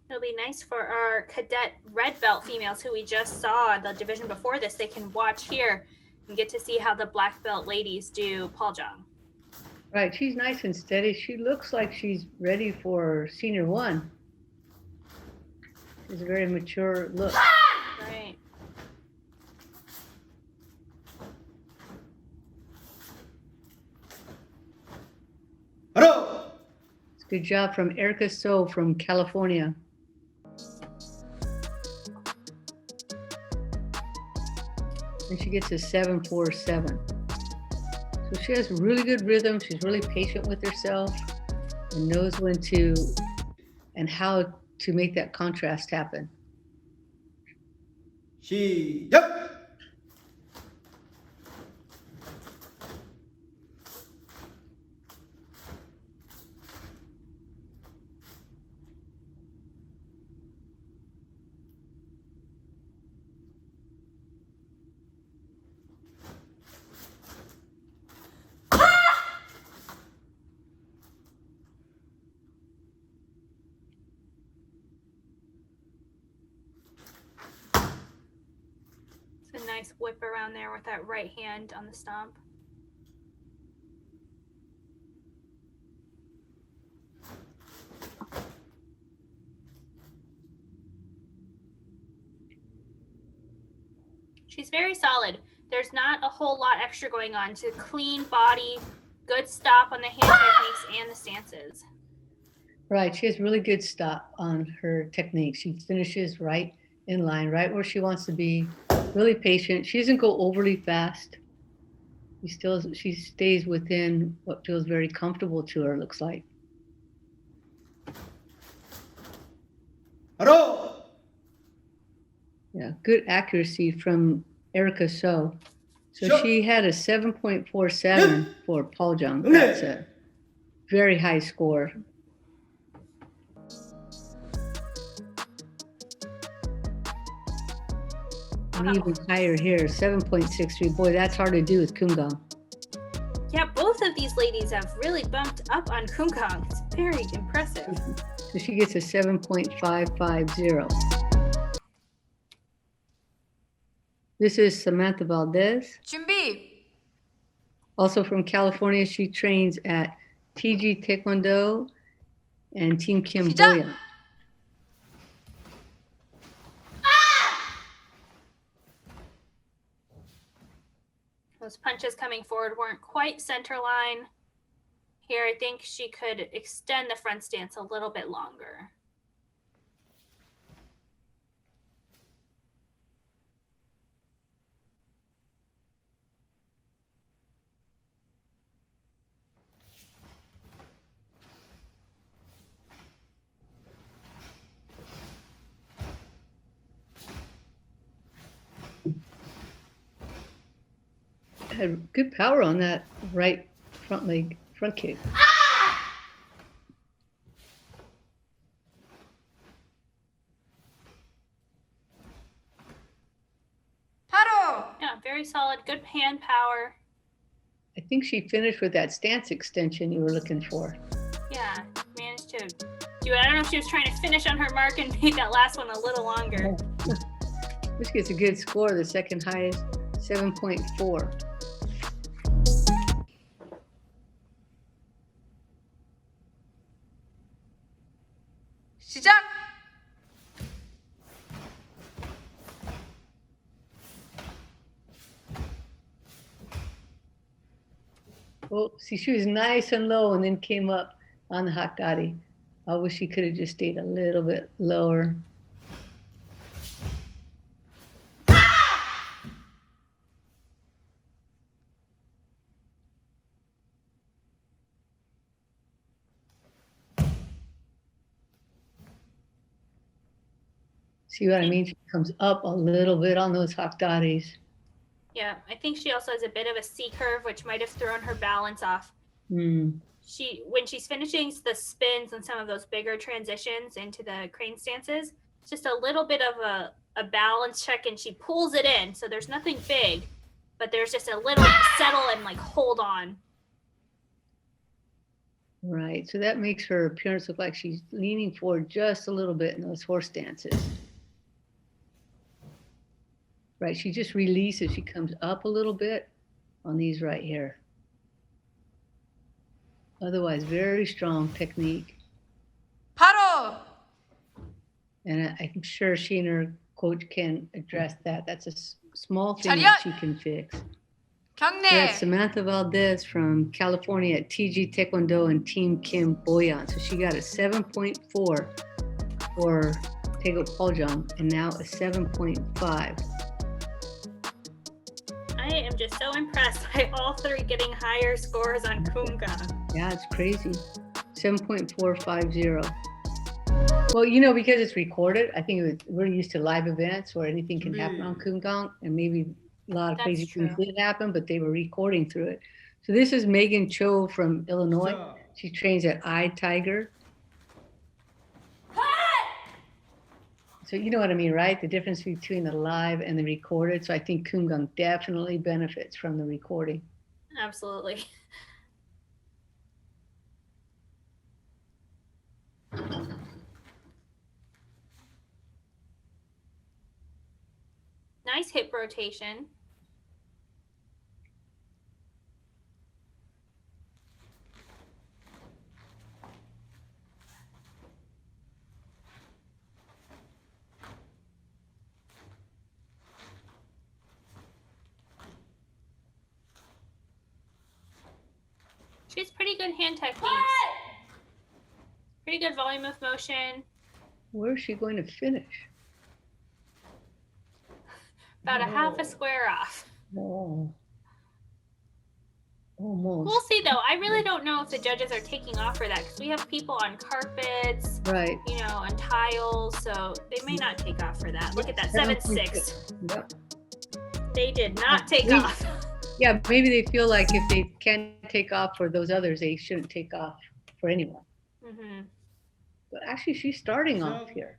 It'll be nice for our cadet red belt females who we just saw the division before this. They can watch here and get to see how the black belt ladies do Paul Jung. Right, she's nice and steady. She looks like she's ready for senior one. She's a very mature look. Right. 바로! Good job from Erica So from California. And she gets a 7.47. So she has really good rhythm. She's really patient with herself and knows when to and how to make that contrast happen. 시작! It's a nice whip around there with that right hand on the stomp. She's very solid. There's not a whole lot extra going on. It's a clean body, good stop on the hand techniques and the stances. Right, she has really good stop on her technique. She finishes right in line, right where she wants to be, really patient. She doesn't go overly fast. She stays within what feels very comfortable to her, looks like. 바로! Yeah, good accuracy from Erica So. So Sure. she had a 7.47 for Paul Jung. That's a very high score. And even higher here, 7.63. Boy, that's hard to do with Kumgang. Yeah, both of these ladies have really bumped up on Kumgang. It's very impressive. So she gets a 7.550. This is Samantha Valdez. 준비. Also from California, she trains at TG Taekwondo and Team Kim 시작! Boyan. Those punches coming forward weren't quite center line. Here, I think she could extend the front stance a little bit longer. Had good power on that right front leg, front kick. good hand power. I think she finished with that stance extension you were looking for. Yeah, managed to do it. I don't know if she was trying to finish on her mark and make that last one a little longer. This gets a good score, the second highest, 7.4. 시작! Oh, see, she was nice and low and then came up on the hakari. I wish she could have just stayed a little bit lower. See what I mean? She comes up a little bit on those hakaris. Yeah, I think she also has a bit of a C curve, which might have thrown her balance off. Mm. When she's finishing the spins and some of those bigger transitions into the crane stances, it's just a little bit of a balance check, and she pulls it in. So there's nothing big, but there's just a little settle and like hold on. Right, so that makes her appearance look like she's leaning forward just a little bit in those horse stances. Right, she just releases, she comes up a little bit on these right here. Otherwise, very strong technique. 바로! And I'm sure she and her coach can address that. That's a small thing that she can fix. We have 경례! Samantha Valdez from California at TG Taekwondo and Team Kim Boyan. So she got a 7.4 for Taego Poljang and now a 7.5. I am just so impressed by all three getting higher scores on Kumgang. Yeah, it's crazy. 7.450. Well, you know, because it's recorded, I think we're used to live events where anything can happen on Kumgang, and maybe a lot of That's crazy things true. did happen, but they were recording through it. So this is Megan Cho from Illinois. 시작. She trains at iTiger. So you know what I mean, right? The difference between the live and the recorded. So I think Kumgang definitely benefits from the recording. Absolutely. Nice hip rotation. She has pretty good hand techniques. Pretty good volume of motion. Where is she going to finish? About a half a square off. Oh, almost. We'll see though. I really don't know if the judges are taking off for that because we have people on carpets, Right. you know, on tiles, so they may not take off for that. Look at that, 7.6. Yep. They did not take Maybe- off. Yeah, maybe they feel like if they can't take off for those others, they shouldn't take off for anyone. Mm-hmm. But actually, she's starting off here.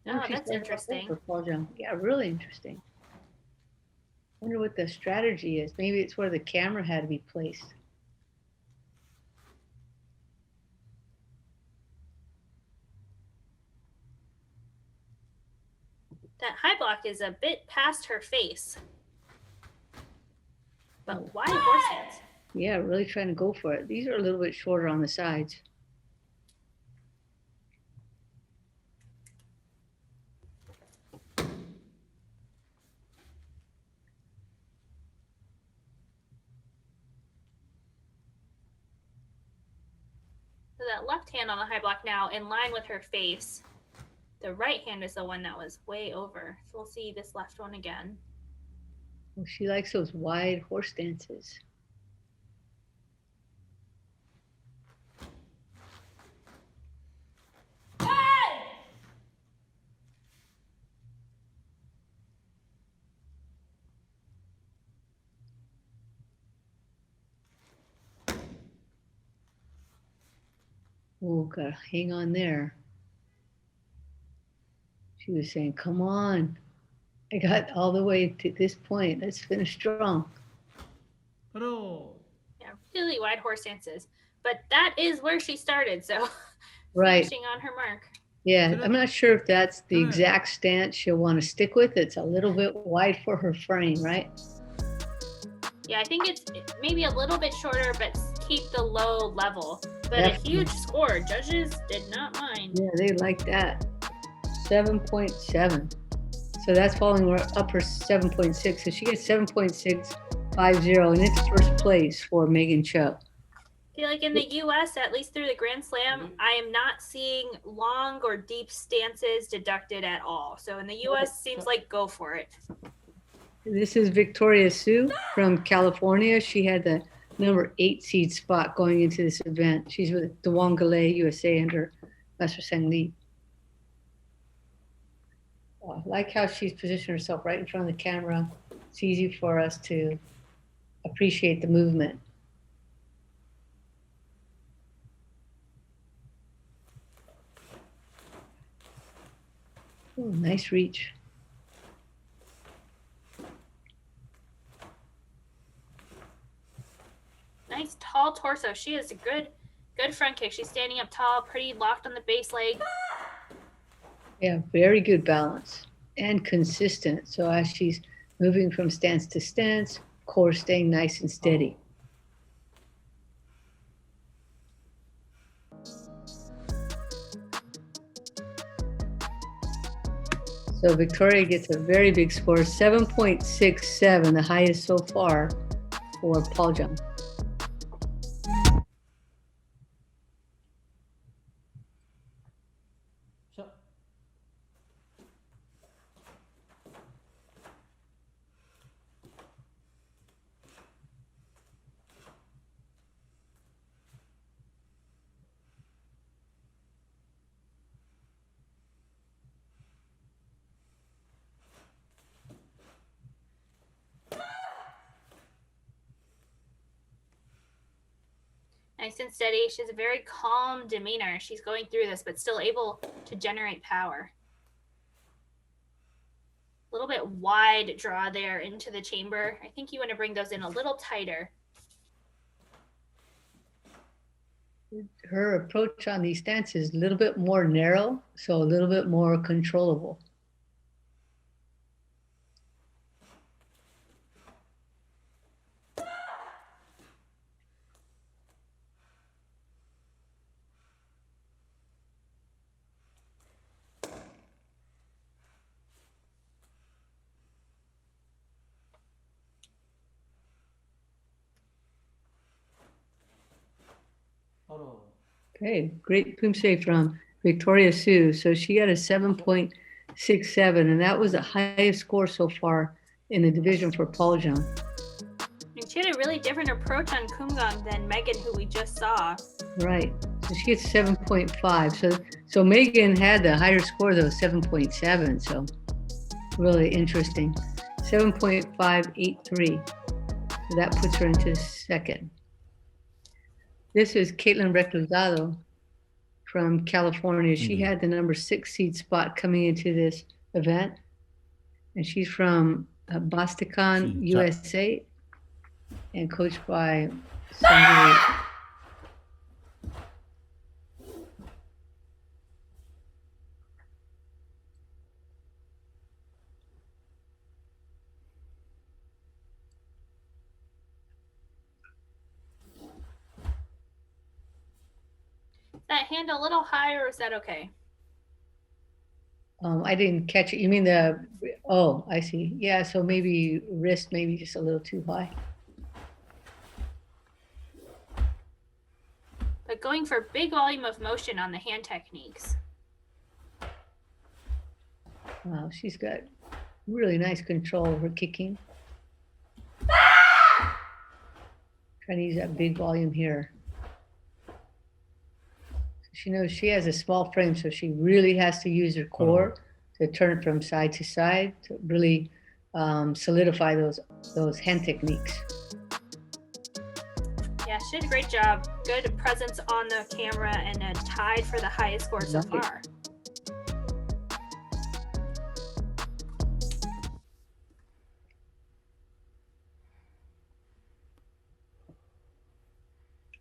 Oh, She's that's starting off interesting. for Poljang. Yeah, really interesting. Wonder what the strategy is. Maybe it's where the camera had to be placed. That high block is a bit past her face. But wide horse hands. Yeah, really trying to go for it. These are a little bit shorter on the sides. So that left hand on the high block now in line with her face. The right hand is the one that was way over. So we'll see this left one again. Well, she likes those wide horse dances. Oh, gotta hang on there. She was saying, come on. I got all the way to this point. Let's finish strong. 바로 Yeah, really wide horse stances. But that is where she started, so Right. finishing on her mark. Yeah, I'm not sure if that's the exact stance she'll want to stick with. It's a little bit wide for her frame, right? Yeah, I think it's maybe a little bit shorter, but keep the low level. But Definitely. a huge score. Judges did not mind. Yeah, they like that. 7.7. So that's following up her 7.6. So she gets 7.650, and it's first place for Megan Cho. I feel like in the US, at least through the Grand Slam, I am not seeing long or deep stances deducted at all. So in the US, seems like go for it. This is Victoria Sue from California. She had the number 8 seed spot going into this event. She's with the Wangale USA under Master Sang Lee. I like how she's positioned herself right in front of the camera. It's easy for us to appreciate the movement. Ooh, nice reach. Nice tall torso. She has a good front kick. She's standing up tall, pretty locked on the base leg. Yeah, very good balance and consistent. So as she's moving from stance to stance, core staying nice and steady. So Victoria gets a very big score, 7.67, the highest so far for Poljang. 샷. Nice and steady. She has a very calm demeanor. She's going through this, but still able to generate power. A little bit wide draw there into the chamber. I think you want to bring those in a little tighter. Her approach on these stances is a little bit more narrow, so a little bit more controllable. 바로 Okay, great Poomsae from Victoria Sue. So she got a 7.67, and that was the highest score so far in the division for Poljang. And she had a really different approach on Kumgang than Megan, who we just saw. Right. So she gets 7.5. So Megan had the higher score though, 7.7. So really interesting. 7.583. So that puts her into second. This is Caitlin Reclusado from California. She had the number 6 seed spot coming into this event. And she's from Boston, USA, and coached by Sanjay. That hand a little higher, or is that okay? I didn't catch it. You mean oh, I see. Yeah, so maybe wrist, maybe just a little too high. But going for big volume of motion on the hand techniques. Wow, she's got really nice control of her kicking. Trying to use that big volume here. She knows she has a small frame, so she really has to use her core to turn it from side to side to really solidify those hand techniques. Yeah, she did a great job. Good presence on the camera and a tied for the highest score so Love it. far.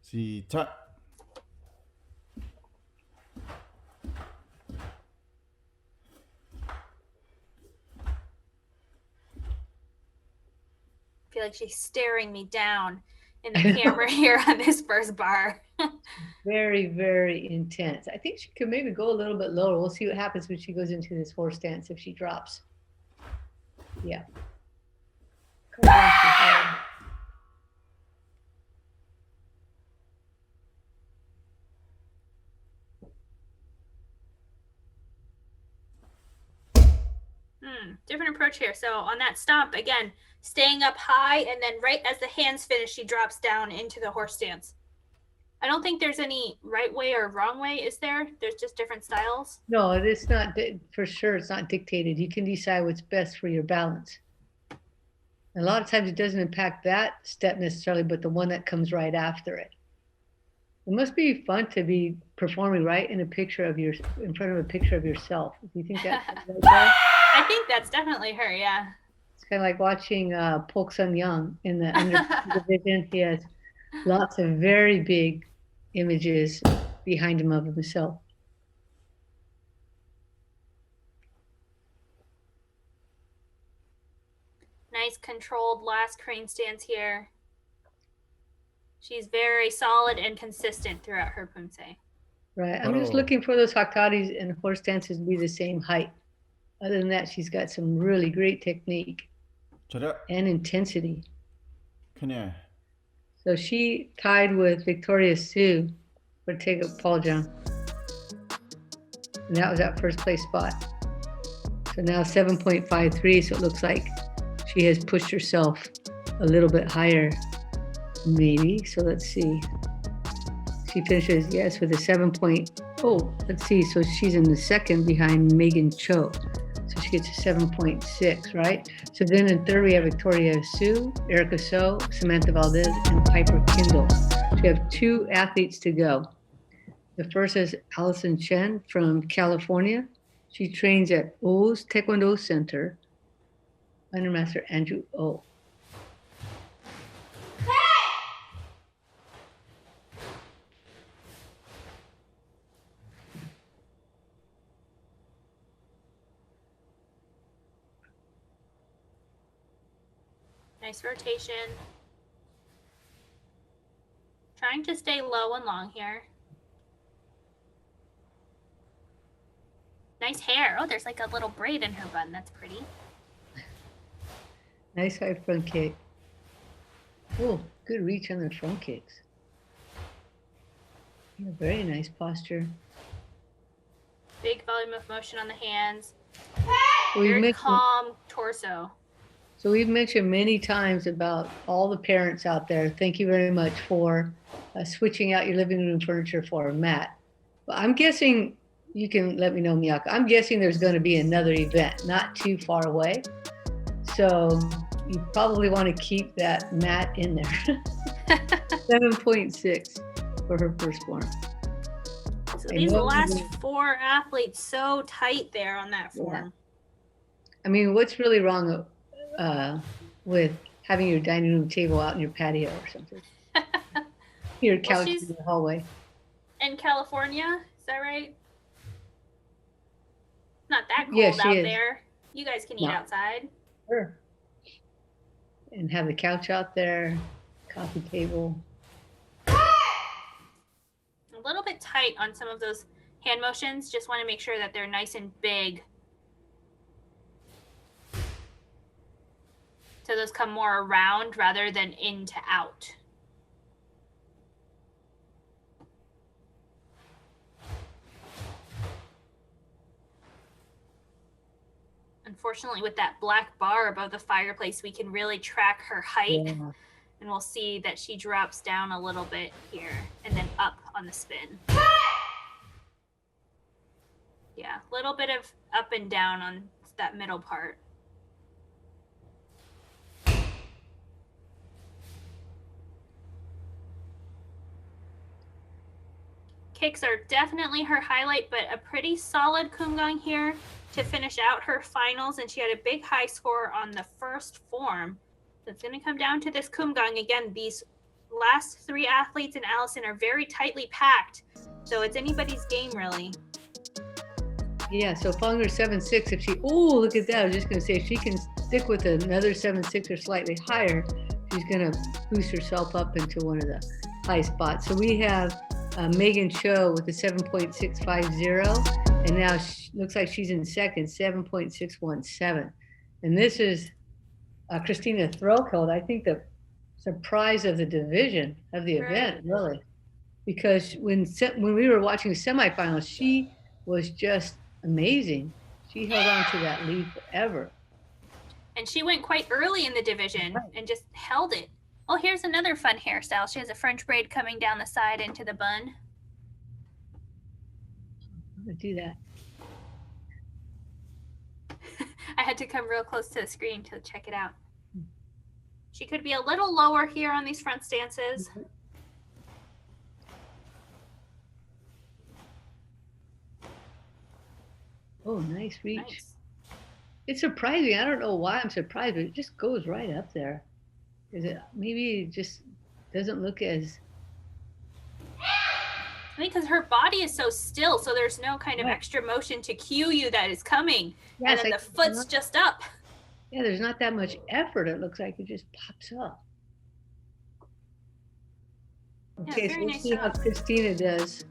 시작. I feel like she's staring me down in the camera here on this first bar. Very, very intense. I think she could maybe go a little bit lower. We'll see what happens when she goes into this horse stance if she drops. Yeah. Come on, she's Different approach here. So on that stomp, again, staying up high, and then right as the hands finish, she drops down into the horse stance. I don't think there's any right way or wrong way, is there? There's just different styles. No, it's not, for sure, it's not dictated. You can decide what's best for your balance. A lot of times it doesn't impact that step necessarily, but the one that comes right after it. It must be fun to be performing right in in front of a picture of yourself. Do you think that's right? I think that's definitely her, yeah. It's kind of like watching Polk Sun Young in the under division. He has lots of very big images behind him of himself. Nice controlled last crane stance here. She's very solid and consistent throughout her Poomsae. Right. I'm just looking for those Hakkaris and horse stances to be the same height. Other than that, she's got some really great technique 차렷. and intensity. 그냥. So she tied with Victoria Sue for Tega Pauljan. And that was that first place spot. So now 7.53. So it looks like she has pushed herself a little bit higher, maybe. So let's see. She finishes, yes, with a 7. Let's see. So she's in the second behind Megan Cho. So she gets a 7.6, right? So then in third, we have Victoria Sue, Erica So, Samantha Valdez, and Piper Kindle. So we have 2 athletes to go. The first is Allison Chen from California. She trains at O's Taekwondo Center under Master Andrew O. Nice rotation. Trying to stay low and long here. Nice hair. Oh, there's like a little braid in her bun. That's pretty. Nice high front kick. Oh, good reach on the front kicks. Yeah, very nice posture. Big volume of motion on the hands. We've Very mentioned- calm torso. So we've mentioned many times about all the parents out there. Thank you very much for switching out your living room furniture for a mat. But I'm guessing, you can let me know, Miyako, I'm guessing there's going to be another event not too far away. So you probably want to keep that mat in there. 7.6 for her first form. So I these know- last 4 athletes so tight there on that form. I mean, what's really wrong with having your dining room table out in your patio or something? Your couch she's- in the hallway. In California, is that right? Not that cold Yeah, she out is. there. You guys can eat No. outside. Sure. And have the couch out there, coffee table. A little bit tight on some of those hand motions. Just want to make sure that they're nice and big. So those come more around rather than in to out. Unfortunately, with that black bar above the fireplace, we can really track her height. Yeah. And we'll see that she drops down a little bit here and then up on the spin. Yeah, a little bit of up and down on that middle part. Kicks are definitely her highlight, but a pretty solid Kumgang here to finish out her finals. And she had a big high score on the first form. So it's going to come down to this Kumgang. Again, these last three athletes and Allison are very tightly packed. So it's anybody's game, really. Yeah, so following her 7.6, if she, oh, look at that. I was just going to say, if she can stick with another 7.6 or slightly higher, she's going to boost herself up into one of the high spots. So we have Megan Cho with a 7.650, and now looks like she's in second, 7.617. And this is Christina Threlkeld, I think the surprise of the division of the event, really. Because when we were watching the semifinals, she was just amazing. She held on to that lead forever. And she went quite early in the division and just held it. Oh, here's another fun hairstyle. She has a French braid coming down the side into the bun. I'm gonna do that. I had to come real close to the screen to check it out. She could be a little lower here on these front stances. Oh, nice reach. Nice. It's surprising. I don't know why I'm surprised, but it just goes right up there. Is it maybe it just doesn't look as... I think because her body is so still, so there's no kind of extra motion to cue you that is coming. Yes, and then the foot's just up. Yeah, there's not that much effort. It looks like it just pops up. Okay, so let's see how Christina does.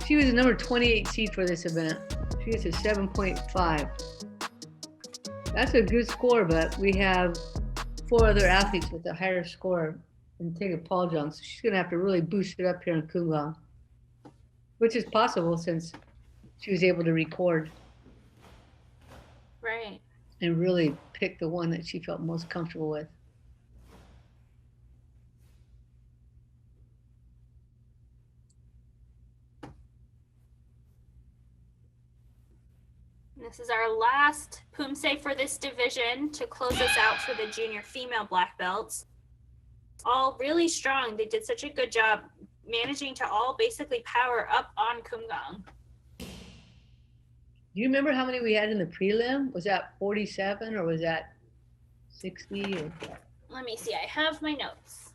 She was the number 28 seed for this event. She gets a 7.5. That's a good score, but we have 4 other athletes with a higher score and take a Paul Jung. So she's gonna have to really boost it up here in Kumgang, which is possible since she was able to record. Right. And really pick the one that she felt most comfortable with. This is our last Poomsae for this division to close us out for the junior female black belts. All really strong. They did such a good job managing to all basically power up on Kumgang. Do you remember how many we had in the prelim? Was that 47 or was that 60? Or... Let me see. I have my notes.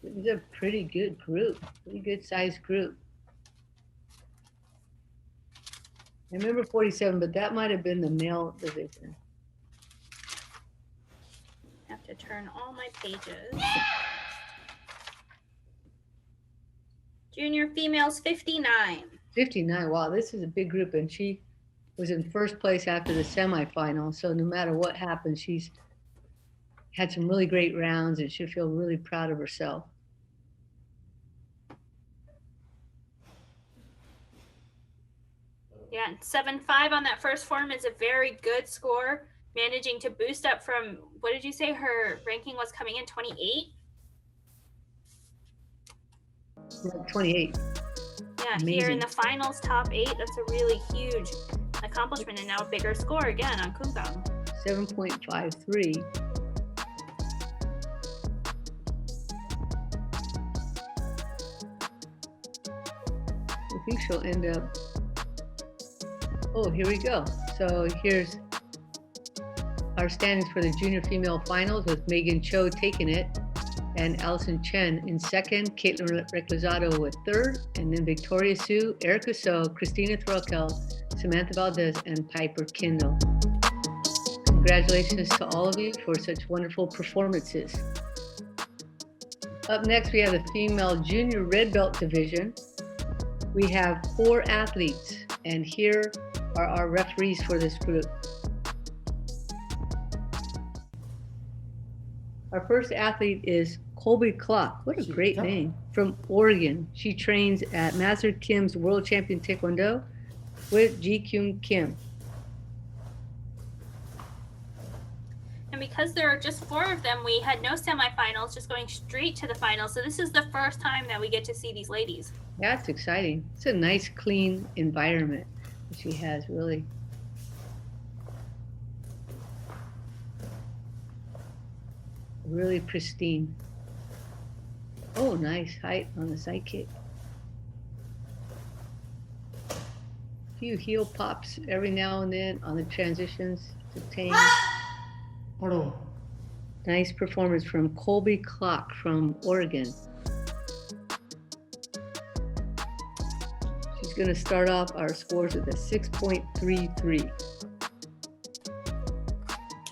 It was a pretty good group, pretty good sized group. I remember 47, but that might have been the male division. I have to turn all my pages. Junior females 59. 59, wow, this is a big group, and she was in first place after the semifinal. So no matter what happens, she's had some really great rounds and she'll feel really proud of herself. Yeah, 7.5 on that first form is a very good score. Managing to boost up from, what did you say her ranking was coming in, 28? 28. Yeah, Amazing. Here in the finals, top 8, that's a really huge accomplishment, and now a bigger score again on Kumgang. 7.53. I think she'll end up, oh, here we go. So here's our standings for the junior female finals with Megan Cho taking it and Allison Chen in second, Caitlin Reclazado with third, and then Victoria Sue, Erica So, Christina Threlkeld, Samantha Valdez, and Piper Kindle. Congratulations to all of you for such wonderful performances. Up next, we have the female junior red belt division. We have 4 athletes, and here are our referees for this group. Our first athlete is Colby Clark. What a great name. From Oregon. She trains at Master Kim's World Champion Taekwondo with Ji Kyung Kim. And because there are just 4 of them, we had no semifinals, just going straight to the finals. So this is the first time that we get to see these ladies. That's exciting. It's a nice, clean environment that she has, really. Really pristine. Oh, nice height on the side kick. A few heel pops every now and then on the transitions to tame. 바로 Nice performance from Colby Clock from Oregon. She's going to start off our scores with a 6.33.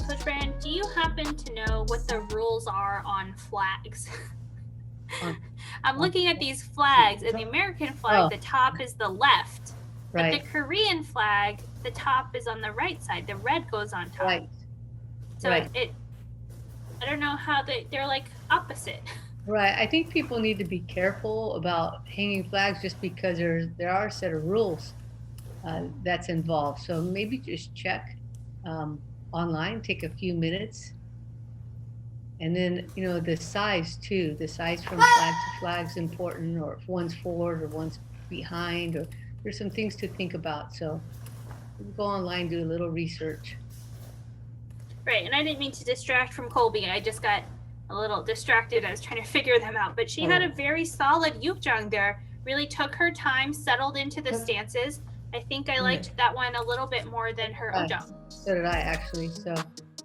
Coach Brand, do you happen to know what the rules are on flags? I'm looking at these flags, and the American flag, the top is the left. But the Korean flag, the top is on the right side. The red goes on top. Right. So I don't know how they're like opposite. Right. I think people need to be careful about hanging flags just because there are a set of rules that's involved. So maybe just check online, take a few minutes. And then, you know, the size too, the size from flag to flag is important, or if one's forward or one's behind, or there's some things to think about. So go online, do a little research. Right, and I didn't mean to distract from Colby. I just got a little distracted. I was trying to figure them out. But she had a very solid yukjang there. Really took her time, settled into the stances. I think I liked that one a little bit more than her ojang. So did I, actually. So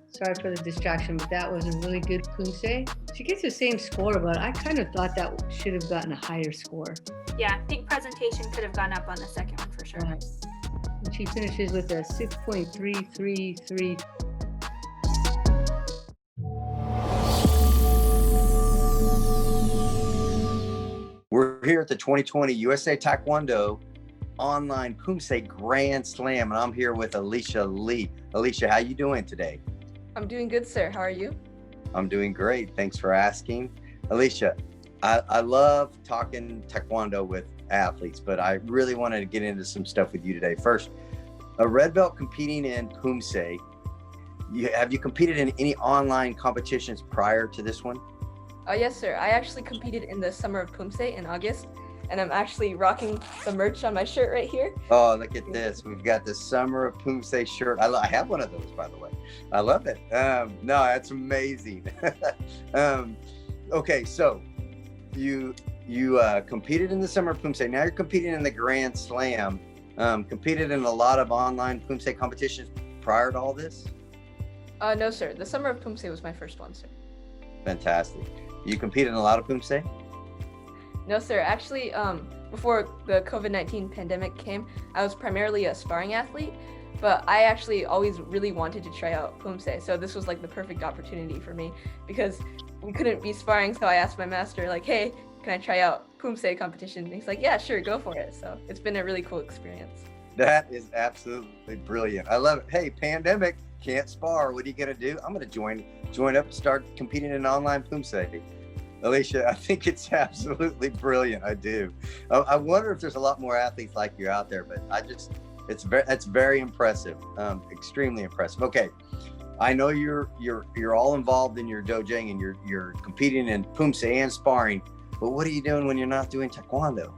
sorry for the distraction, but that was a really good Poomsae. She gets the same score, but I kind of thought that should have gotten a higher score. Yeah, I think presentation could have gone up on the second one for sure. Right. And she finishes with a 6.333. We're here at the 2020 USA Taekwondo Online Poomsae Grand Slam, and I'm here with Alicia Lee. Alicia, how you doing today? I'm doing good, sir. How are you? I'm doing great. Thanks for asking. Alicia, I love talking Taekwondo with athletes, but I really wanted to get into some stuff with you today. First, a red belt competing in Poomsae. Have you competed in any online competitions prior to this one? Yes, sir. I actually competed in the Summer of Poomsae in August, and I'm actually rocking some merch on my shirt right here. Oh, look at this. We've got the Summer of Poomsae shirt. I have one of those, by the way. I love it. No, that's amazing. Okay, so you competed in the Summer of Poomsae. Now you're competing in the Grand Slam. Competed in a lot of online Poomsae competitions prior to all this? No, sir. The Summer of Poomsae was my first one, sir. Fantastic. You competed in a lot of Poomsae? No, sir. Actually, before the COVID-19 pandemic came, I was primarily a sparring athlete, but I actually always really wanted to try out Poomsae. So this was like the perfect opportunity for me because we couldn't be sparring. So I asked my master, like, hey, can I try out Poomsae competition? And he's like, yeah, sure, go for it. So it's been a really cool experience. That is absolutely brilliant. I love it. Hey, pandemic, can't spar. What are you going to do? I'm going to join up and start competing in online Poomsae. Alicia, I think it's absolutely brilliant. I do. I wonder if there's a lot more athletes like you out there, but that's very impressive. Extremely impressive. Okay. I know you're all involved in your dojang and you're competing in Poomsae and sparring, but what are you doing when you're not doing Taekwondo?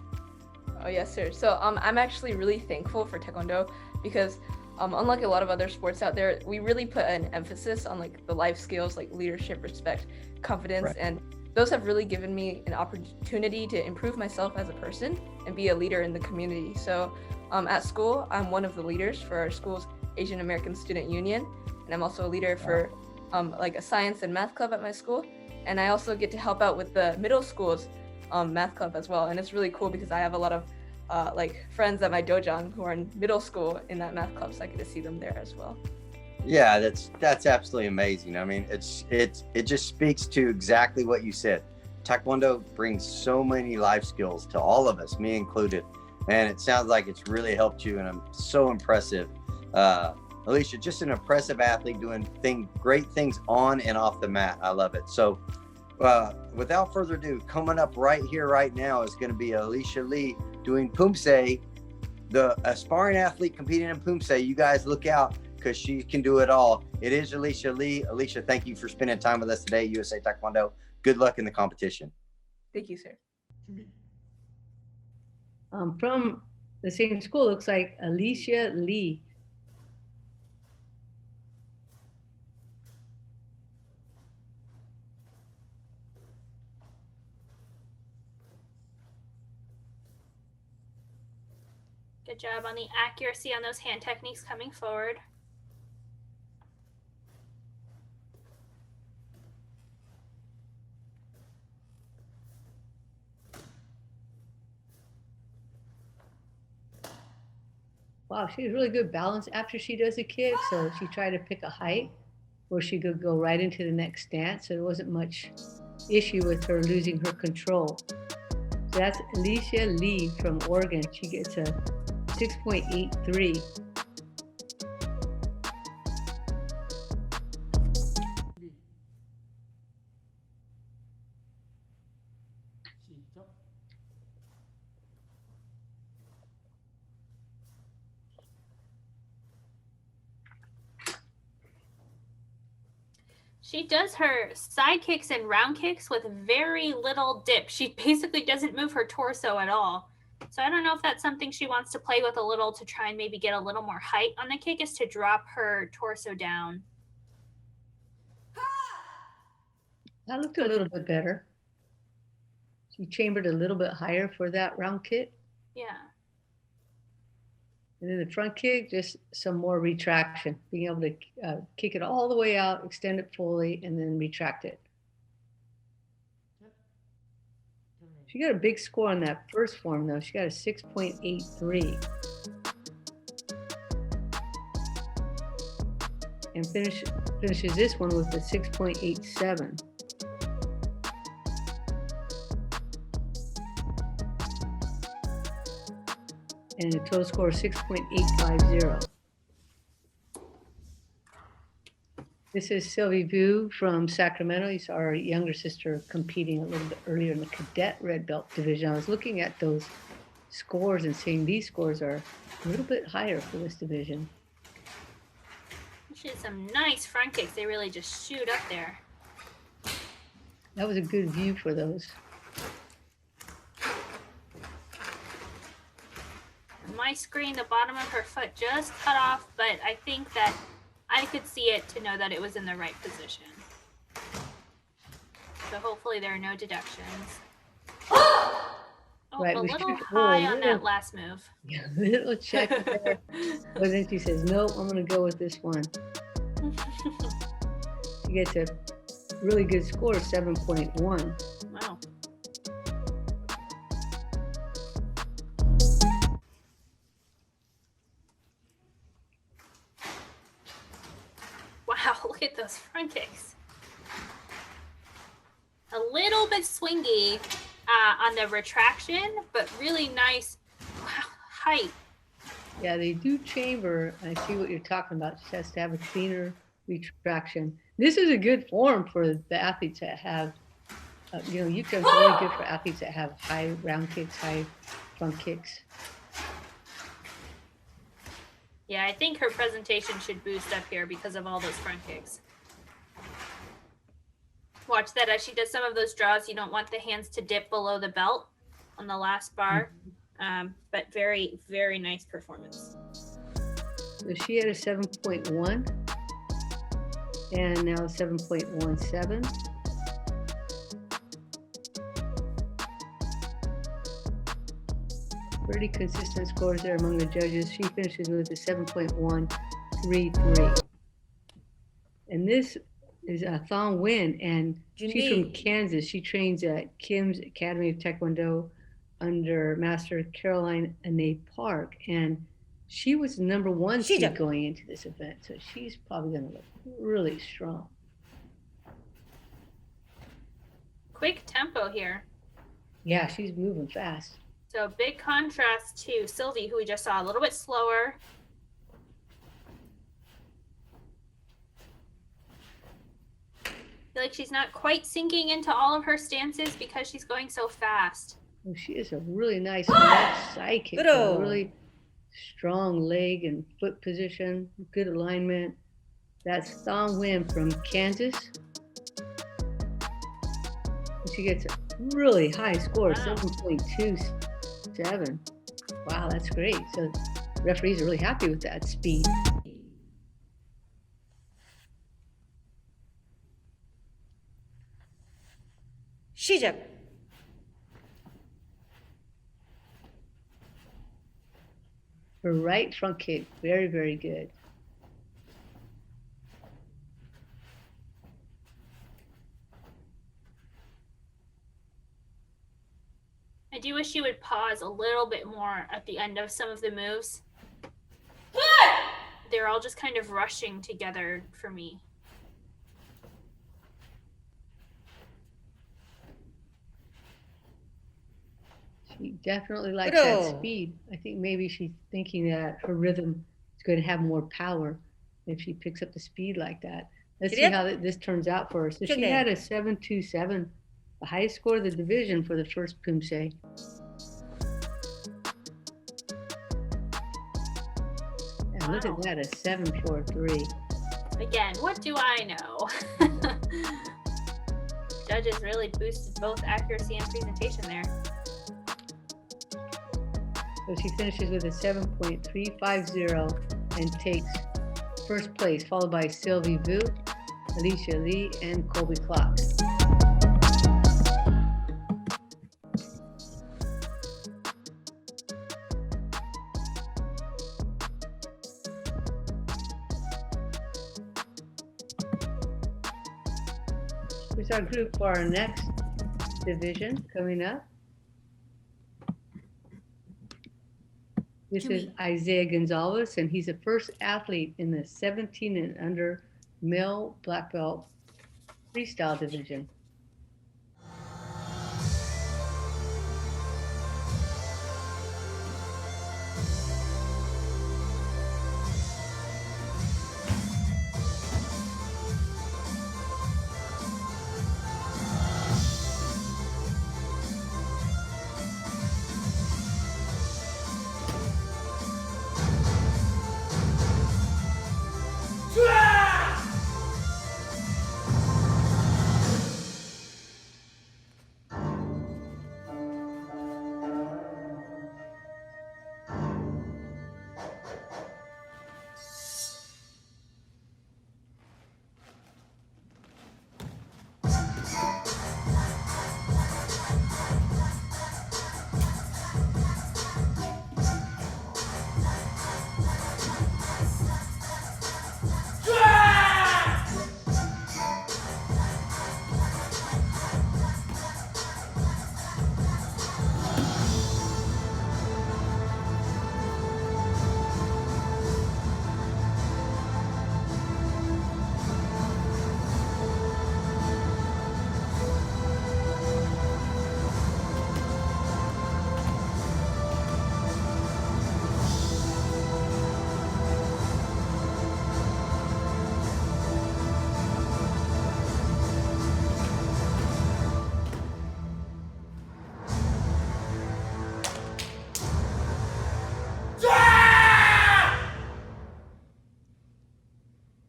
Oh, yes, sir. So I'm actually really thankful for Taekwondo because unlike a lot of other sports out there, we really put an emphasis on like the life skills like leadership, respect, confidence, Right. And those have really given me an opportunity to improve myself as a person and be a leader in the community. So at school, I'm one of the leaders for our school's Asian American Student Union, and I'm also a leader for like a science and math club at my school. And I also get to help out with the middle school's math club as well. And it's really cool because I have a lot of like friends at my dojang who are in middle school in that math club, so I get to see them there as well. Yeah, that's absolutely amazing. I mean, it just speaks to exactly what you said. Taekwondo brings so many life skills to all of us, me included, and it sounds like it's really helped you. And I'm so impressive, Alicia. Just an impressive athlete doing great things on and off the mat. I love it. So, without further ado, coming up right here, right now, is going to be Alicia Lee doing Poomsae, the aspiring athlete competing in Poomsae. You guys look out, because she can do it all. It is Alicia Lee. Alicia, thank you for spending time with us today, USA Taekwondo. Good luck in the competition. Thank you, sir. From the same school, looks like Alicia Lee. Good job on the accuracy on those hand techniques coming forward. Wow, she has really good balance after she does a kick. So she tried to pick a height where she could go right into the next stance. So there wasn't much issue with her losing her control. So that's Alicia Lee from Oregon. She gets a 6.83. 시작. She does her side kicks and round kicks with very little dip. She basically doesn't move her torso at all. So I don't know if that's something she wants to play with a little to try and maybe get a little more height on the kick, is to drop her torso down. That looked a little bit better. She chambered a little bit higher for that round kick. Yeah. And then the front kick, just some more retraction, being able to kick it all the way out, extend it fully, and then retract it. She got a big score on that first form, though. She got a 6.83. And finishes this one with a 6.87. And a total score of 6.850. This is Sylvie Vu from Sacramento. You saw our younger sister competing a little bit earlier in the cadet red belt division. I was looking at those scores and seeing these scores are a little bit higher for this division. She did some nice front kicks. They really just shoot up there. That was a good view for those. On my screen, the bottom of her foot just cut off, but I think that I could see it to know that it was in the right position. So hopefully there are no deductions. Oh, Right, a we little should- high on little- that last move. Yeah, little check there. But then she says, nope, I'm going to go with this one. She gets a really good score, 7.1. Wow. Wow, look at those front kicks. A little bit swingy on the retraction, but really nice height. Yeah, they do chamber. I see what you're talking about. She has to have a cleaner retraction. This is a good form for the athletes that have, U-turn's really good for athletes that have high round kicks, high front kicks. Yeah, I think her presentation should boost up here because of all those front kicks. Watch that as she does some of those draws. You don't want the hands to dip below the belt on the last bar. But very, very nice performance. So she had a 7.1 and now 7.17. Pretty consistent scores there among the judges. She finishes with a 7.133. And this is Thong Nguyen, and she's from Kansas. She trains at Kim's Academy of Taekwondo under Master Caroline Ane Park, and she was the number one seed going into this event, so she's probably going to look really strong. Quick tempo here. Yeah, she's moving fast. So big contrast to Sylvie, who we just saw a little bit slower. I feel like she's not quite sinking into all of her stances because she's going so fast. Oh, she is a really nice left side kick, a really strong leg and foot position, good alignment. That's Thong Nguyen from Kansas. She gets a really high score, Wow. 7.27. Wow, that's great. So referees are really happy with that speed. 시작. Her right front kick, very, very good. I do wish she would pause a little bit more at the end of some of the moves. they're all just kind of rushing together for me. She definitely likes that Bro. speed. I think maybe she's thinking that her rhythm is going to have more power if she picks up the speed like that. Let's see Cadet. how this turns out for her. So she Cadet. had a 7.27, the highest score of the division for the first Poomsae. And look Wow. at that, a 7.43. Again, what do I know? Judges really boosted both accuracy and presentation there. So she finishes with a 7.350 and takes first place, followed by Sylvie Vu, Alicia Lee, and Colby Clark. Here's our group for our next division coming up. This is Isaiah Gonzalez, and he's the first athlete in the 17 and under male black belt freestyle division.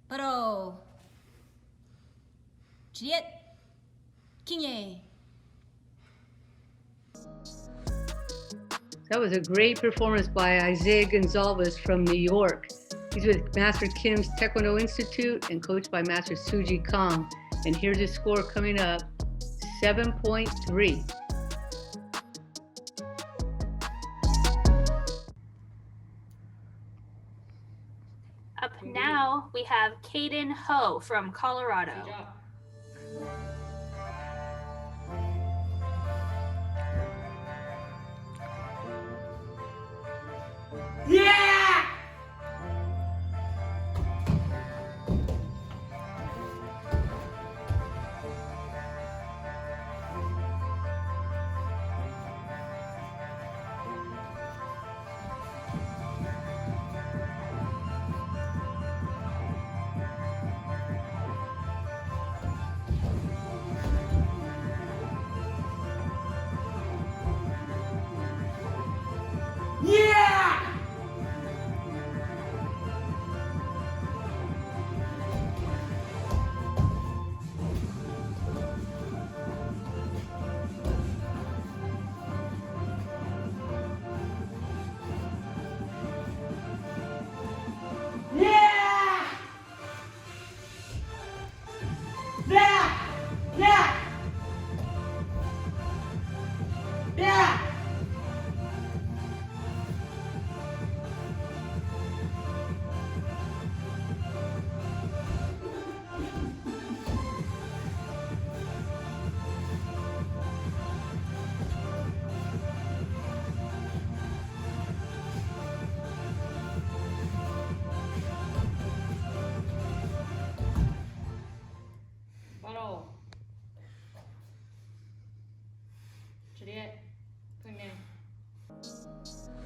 바로 Cadet Junior. That was a great performance by Isaiah Gonzalez from New York. He's with Master Kim's Taekwondo Institute and coached by Master Suji Kong. And here's his score coming up, 7.3. Up now, we have Caden Ho from Colorado. Yeah! Cadet, Junior.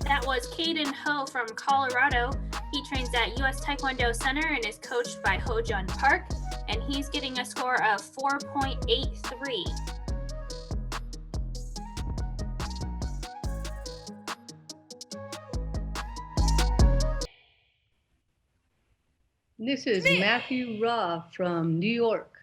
That was Caden Ho from Colorado. He trains at US Taekwondo Center and is coached by Ho Jun Park, and he's getting a score of 4.83. This is Matthew Raw from New York.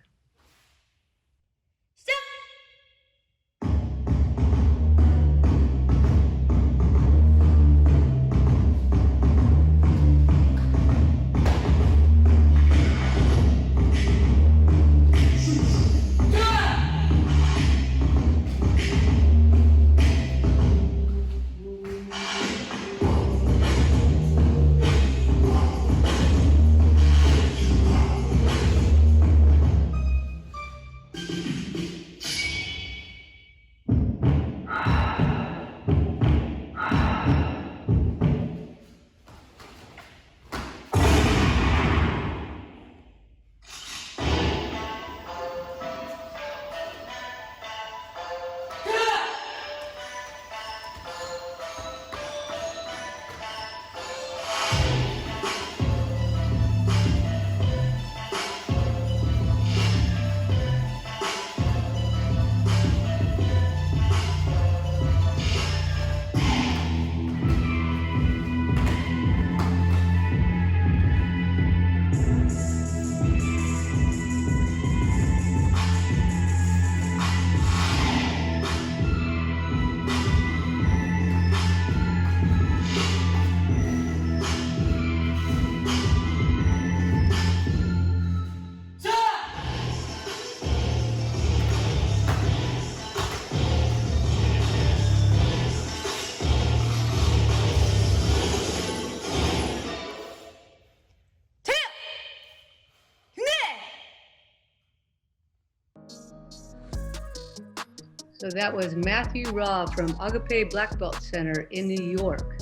So that was Matthew Raw from Agape Black Belt Center in New York.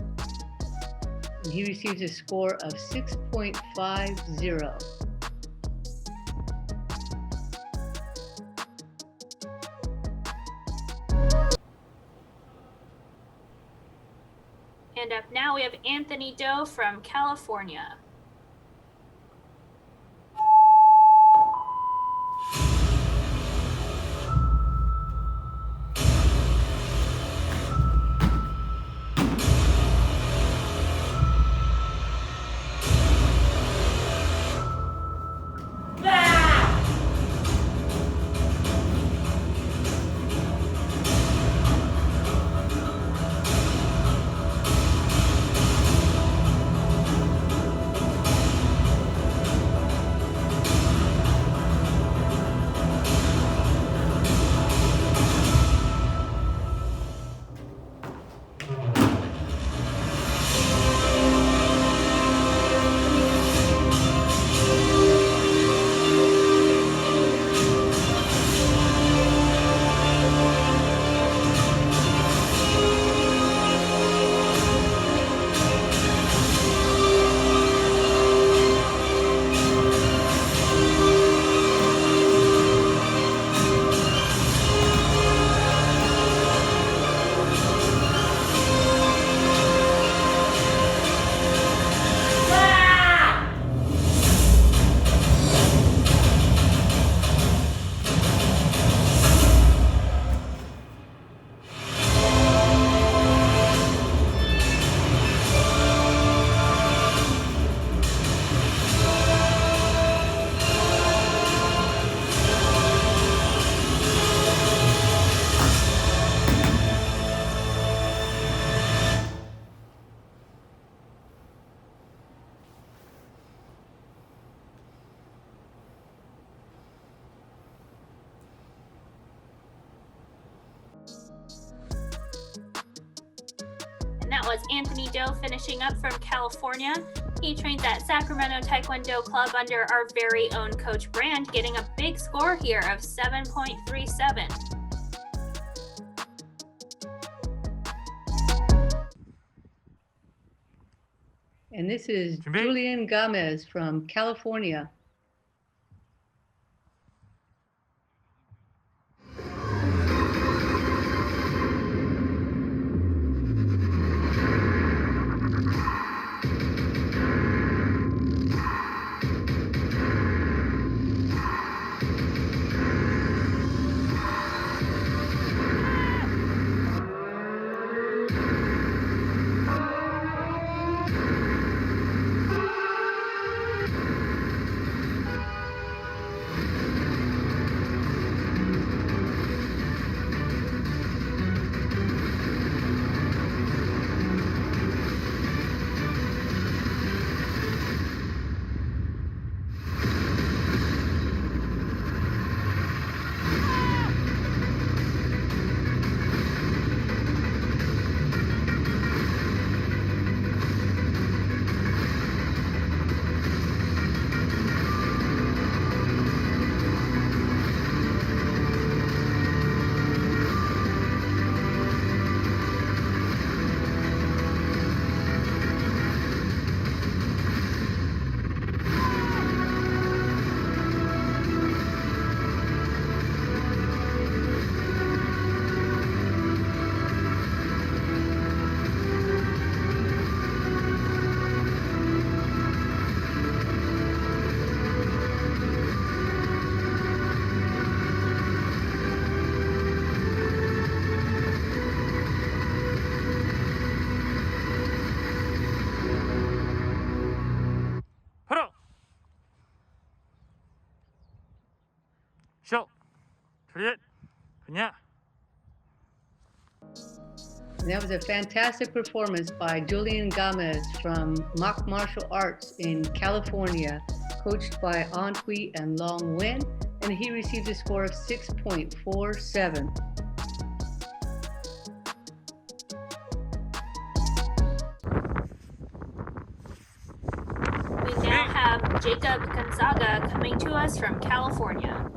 And he receives a score of 6.50. And up now we have Anthony Doe from California. That was Anthony Doe finishing up from California. He trains at Sacramento Taekwondo Club under our very own Coach Brand, getting a big score here of 7.37. And this is 준비. Julian Gomez from California. Cadet, Junior. And that was a fantastic performance by Julian Gomez from Mock Martial Arts in California, coached by An Hui and Long Wen, and he received a score of 6.47. We now have Jacob Gonzaga coming to us from California.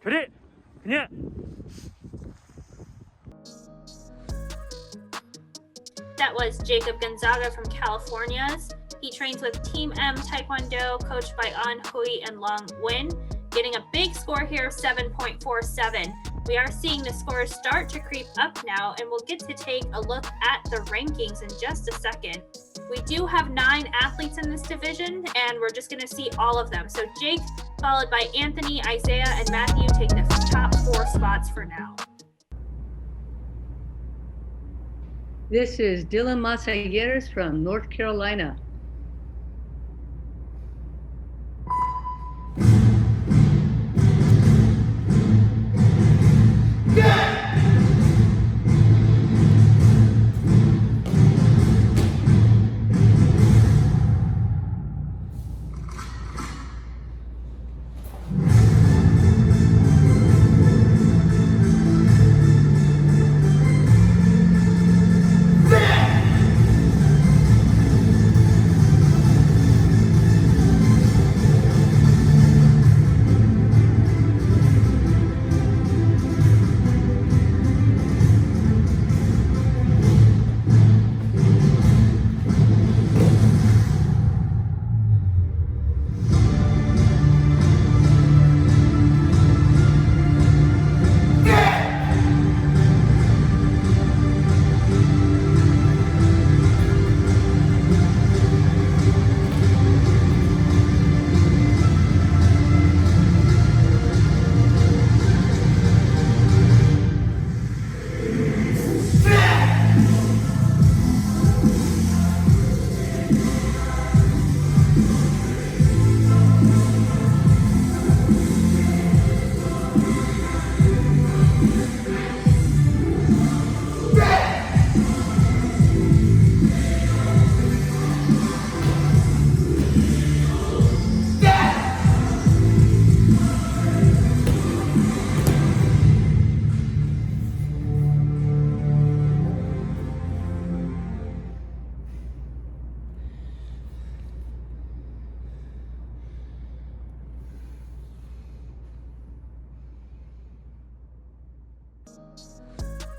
Cadet, Junior. That was Jacob Gonzaga from California's. He trains with Team M Taekwondo, coached by An Hui and Long Wen, getting a big score here of 7.47. We are seeing the scores start to creep up now, and we'll get to take a look at the rankings in just a second. We do have 9 athletes in this division, and we're just going to see all of them. So Jake, followed by Anthony, Isaiah, and Matthew, take the top 4 spots for now. This is Dylan Masayeras from North Carolina.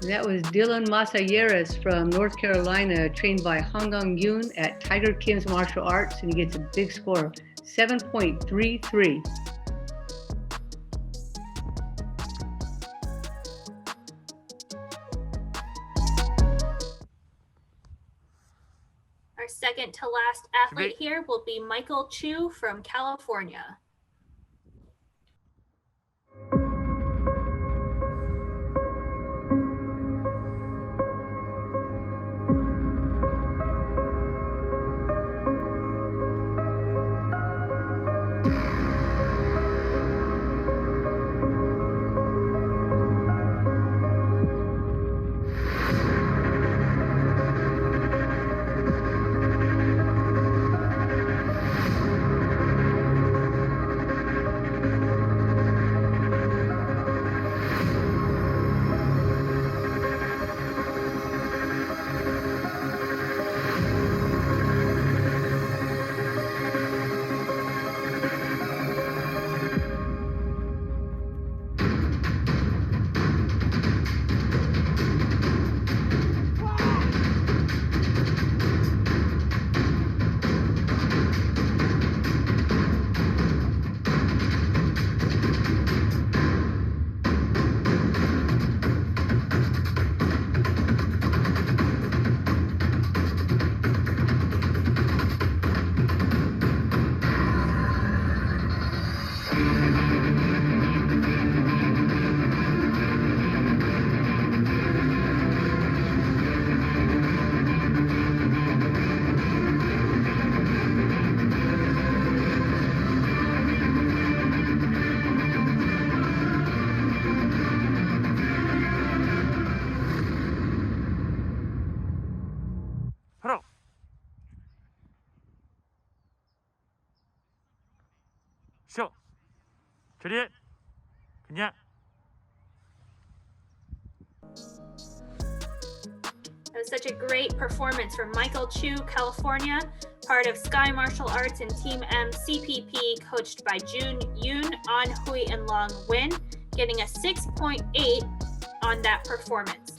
That was Dylan Masayeras from North Carolina, trained by Honggang Yoon at Tiger Kim's Martial Arts, and he gets a big score, 7.33. our second to last athlete here will be Michael Chu from California. 바로 쇼 저리에 그냥 That was such a great performance from Michael Chu, California, part of Sky Martial Arts and Team M CPP, coached by Jun Yoon, An Hui, and Long Win, getting a 6.8 on that performance.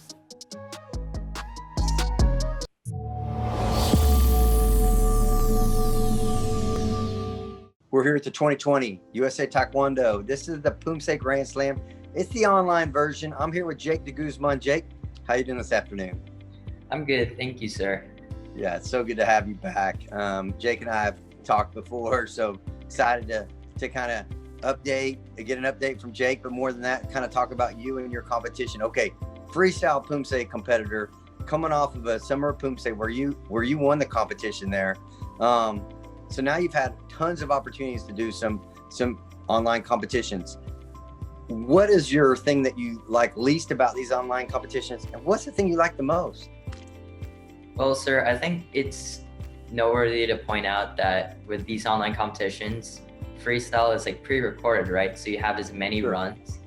We're here at the 2020 USA Taekwondo. This is the Poomsae Grand Slam. It's the online version. I'm here with Jake de Guzman. Jake, how you doing this afternoon? I'm good, thank you, sir. Yeah, it's so good to have you back. Jake and I have talked before, so excited to kind of get an update from Jake, but more than that, kind of talk about you and your competition. Okay, freestyle Poomsae competitor, coming off of a summer Poomsae where you won the competition there. So now you've had tons of opportunities to do some online competitions. What is your thing that you like least about these online competitions, and what's the thing you like the most? Well, sir, I think it's noteworthy to point out that with these online competitions, freestyle is like pre-recorded, right? So you have as many runs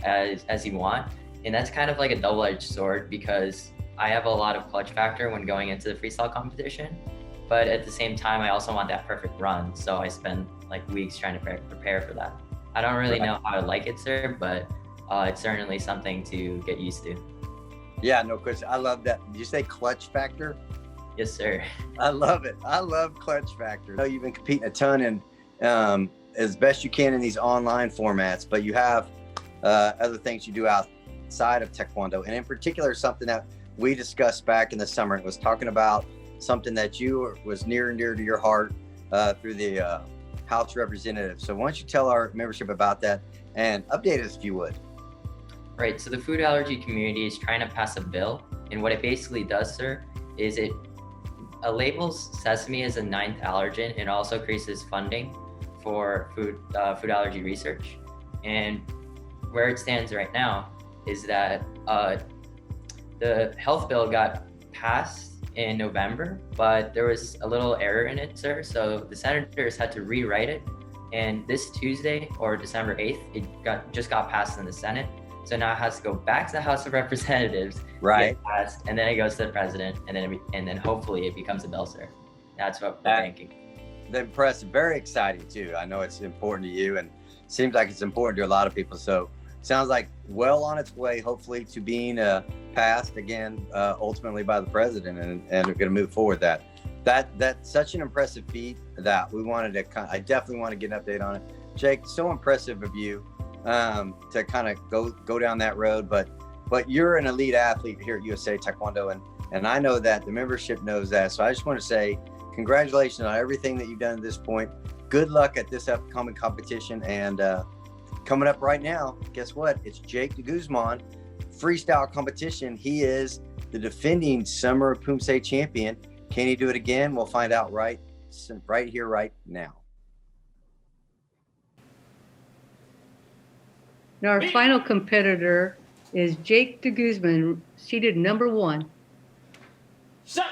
as you want. And that's kind of like a double-edged sword because I have a lot of clutch factor when going into the freestyle competition. But at the same time, I also want that perfect run. So I spend like weeks trying to prepare for that. I don't really know how to like it, sir, but it's certainly something to get used to. Yeah, no question. I love that. Did you say clutch factor? Yes, sir. I love it. I love clutch factor. I know you've been competing a ton in as best you can in these online formats, but you have other things you do outside of Taekwondo. And in particular, something that we discussed back in the summer, it was talking about something that was near and dear to your heart through the House Representative. So why don't you tell our membership about that and update us if you would. Right, so the food allergy community is trying to pass a bill, and what it basically does, sir, is it labels sesame as a 9th allergen and also increases funding for food allergy research. And where it stands right now is that the health bill got passed in November, but there was a little error in it, sir. So the senators had to rewrite it, and this Tuesday, or December 8th, it just got passed in the Senate. So now it has to go back to the House of Representatives, right? Get passed, and then it goes to the president, and then hopefully it becomes a bill, sir. That's what we're thinking. Impressive, very exciting too. I know it's important to you, and seems like it's important to a lot of people. So sounds like well on its way, hopefully, to being passed again, ultimately by the president, and we're going to move forward. That's such an impressive feat that we wanted to. I definitely want to get an update on it, Jake. So impressive of you to kind of go down that road, but you're an elite athlete here at USA Taekwondo, and I know that the membership knows that. So I just want to say congratulations on everything that you've done at this point. Good luck at this upcoming competition. And coming up right now, guess what? It's Jake de Guzman, freestyle competition. He is the defending Summer Poomsae champion. Can he do it again? We'll find out right here, right now. Now our final competitor is Jake de Guzman, seated number 1. Shut.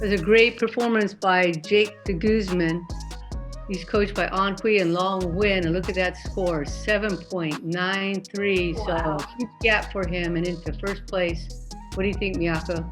It was a great performance by Jake de Guzman. He's coached by An Hui and Long Win, and look at that score, 7.93. Wow. So huge gap for him and into first place. What do you think, Miyako?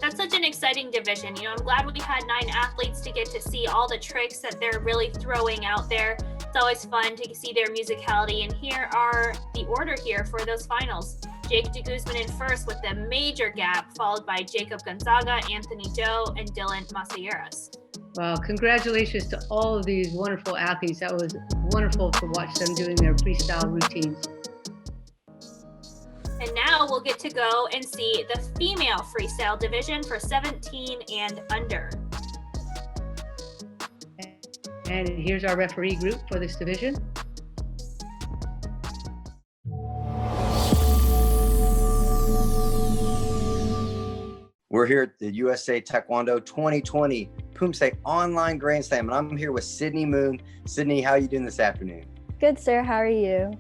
That's such an exciting division. You know, I'm glad we had 9 athletes to get to see all the tricks that they're really throwing out there. It's always fun to see their musicality. And here are the order here for those finals. Jake de Guzman in first with a major gap, followed by Jacob Gonzaga, Anthony Doe, and Dylan Masayeras. Well, congratulations to all of these wonderful athletes. That was wonderful to watch them doing their freestyle routines. And now we'll get to go and see the female freestyle division for 17 and under. And here's our referee group for this division. We're here at the USA Taekwondo 2020 Poomsae Online Grand Slam, and I'm here with Sydney Moon. Sydney, how are you doing this afternoon? Good, sir. How are you?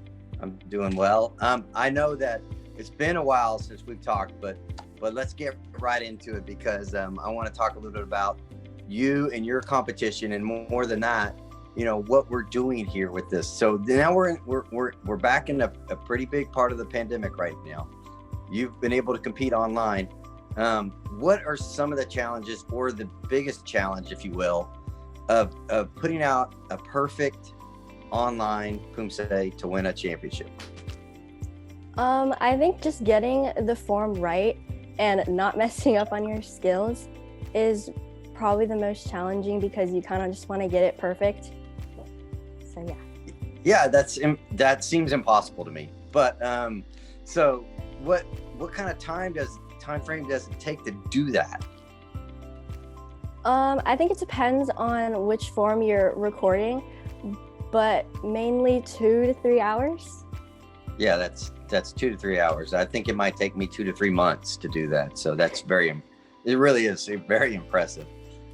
I'm doing well. I know that it's been a while since we've talked, but let's get right into it because I want to talk a little bit about you and your competition, and more than that, you know, what we're doing here with this. So now we're back in a pretty big part of the pandemic right now. You've been able to compete online. What are some of the challenges, or the biggest challenge, if you will, of putting out a perfect online Poomsae to win a championship? I think just getting the form right and not messing up on your skills is probably the most challenging, because you kind of just want to get it perfect. So yeah. Yeah, that seems impossible to me. But so what kind of time frame does it take to do that? I think it depends on which form you're recording, but mainly 2 to 3 hours. Yeah, that's 2 to 3 hours. I think it might take me 2 to 3 months to do that. So it really is very impressive.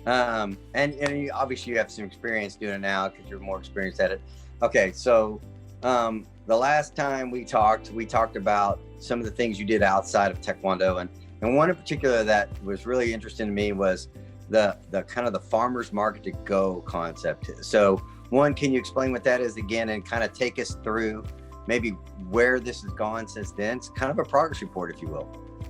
And you, obviously you have some experience doing it now because you're more experienced at it. Okay, so the last time we talked about some of the things you did outside of Taekwondo, and one in particular that was really interesting to me was the kind of the farmers market to go concept. So one, can you explain what that is again and kind of take us through maybe where this has gone since then. It's kind of a progress report, if you will.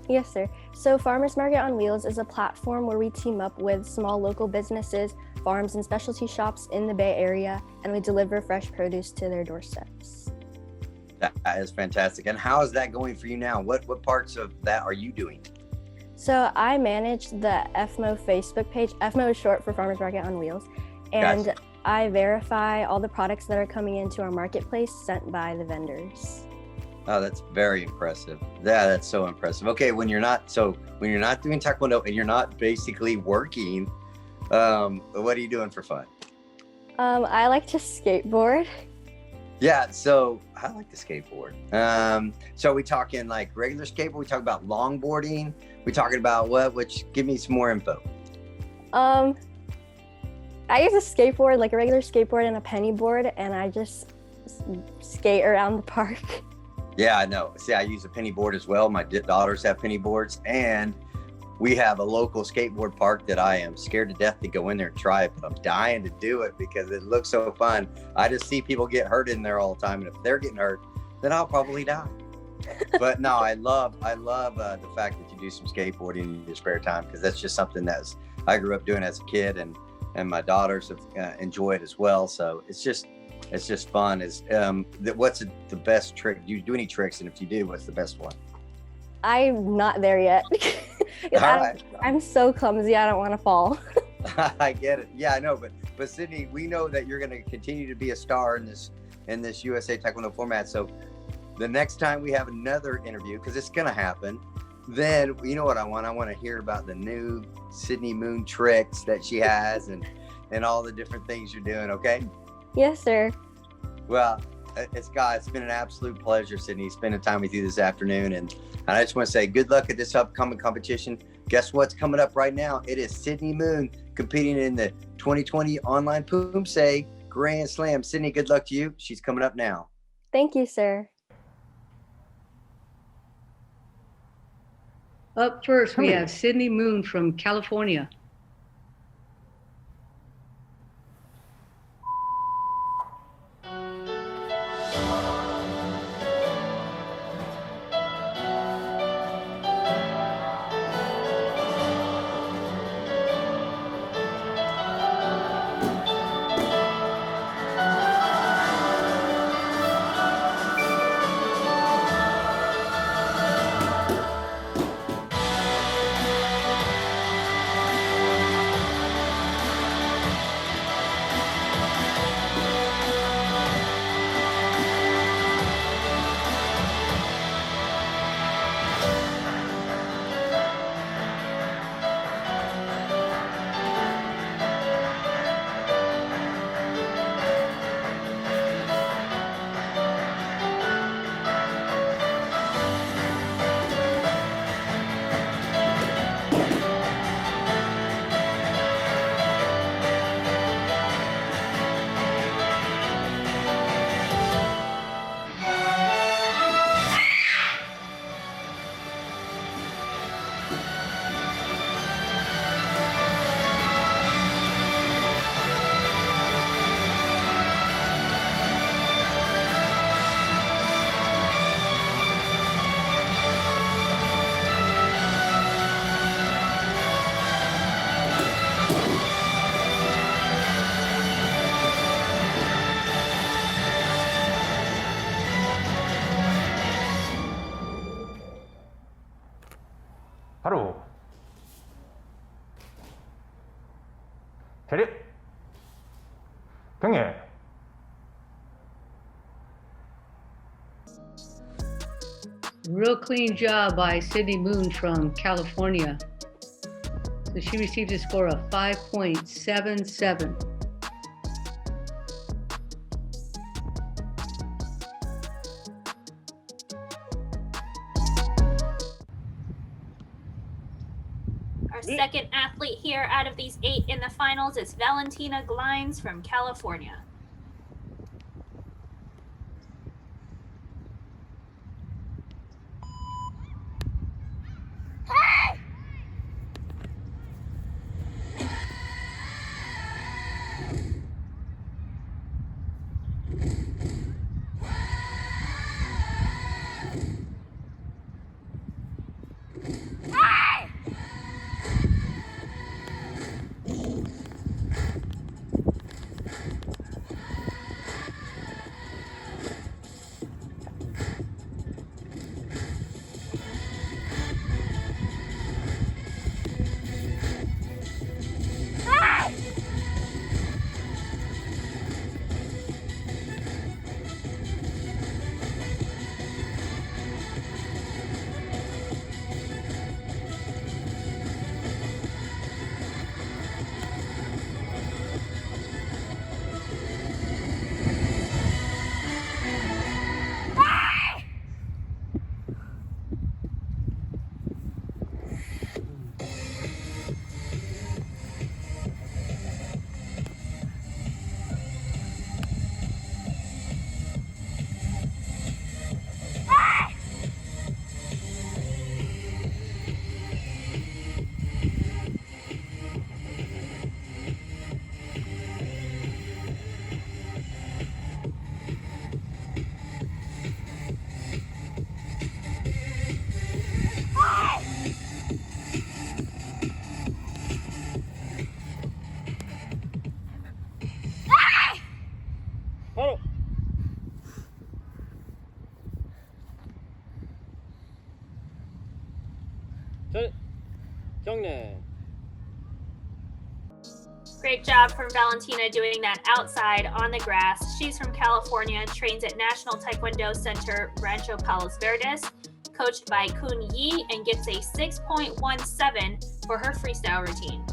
Yes, sir. So Farmers Market on Wheels is a platform where we team up with small local businesses, farms, and specialty shops in the Bay Area, and we deliver fresh produce to their doorsteps. That is fantastic. And how is that going for you now? What parts of that are you doing? So I manage the FMO Facebook page. FMO is short for Farmers Market on Wheels. And Gotcha. I verify all the products that are coming into our marketplace sent by the vendors. Oh, that's very impressive. Yeah, that's so impressive. Okay, when you're not doing Taekwondo and you're not basically working, what are you doing for fun? I like to skateboard. Yeah, so I like to skateboard. So are we talking like regular skateboard? We talking about longboarding? We talking about what? Which, give me some more info. I use a skateboard, like a regular skateboard and a penny board, and I just skate around the park. Yeah, I know. See, I use a penny board as well. My daughters have penny boards, and we have a local skateboard park that I am scared to death to go in there and try it, but I'm dying to do it because it looks so fun. I just see people get hurt in there all the time, and if they're getting hurt, then I'll probably die. But no, I love the fact that you do some skateboarding in your spare time, because that's just something I grew up doing as a kid, and my daughters have enjoyed as well. So it's just fun. What's the best trick? Do you do any tricks? And if you do, what's the best one? I'm not there yet. I'm so clumsy, I don't want to fall. I get it. Yeah, I know. But Sydney, we know that you're going to continue to be a star in this USA Taekwondo format. So the next time we have another interview, because it's going to happen, then you know what I want? I want to hear about the new Sydney Moon tricks that she has and all the different things you're doing. Okay? Yes, sir. Well, it's been an absolute pleasure, Sydney, spending time with you this afternoon. And I just want to say good luck at this upcoming competition. Guess what's coming up right now? It is Sydney Moon competing in the 2020 Online Poomsae Grand Slam. Sydney, good luck to you. She's coming up now. Thank you, sir. Up first, we have Sydney Moon from California. 바로 Cadet 경례. Real clean job by Sydney Moon from California. So she received a score of 5.77. Our second athlete here out of these 8 in the finals is Valentina Glines from California. 경례. Great job from Valentina doing that outside on the grass. She's from California, trains at National Taekwondo Center Rancho Palos Verdes, coached by Kun Yi, and gets a 6.17 for her freestyle routine.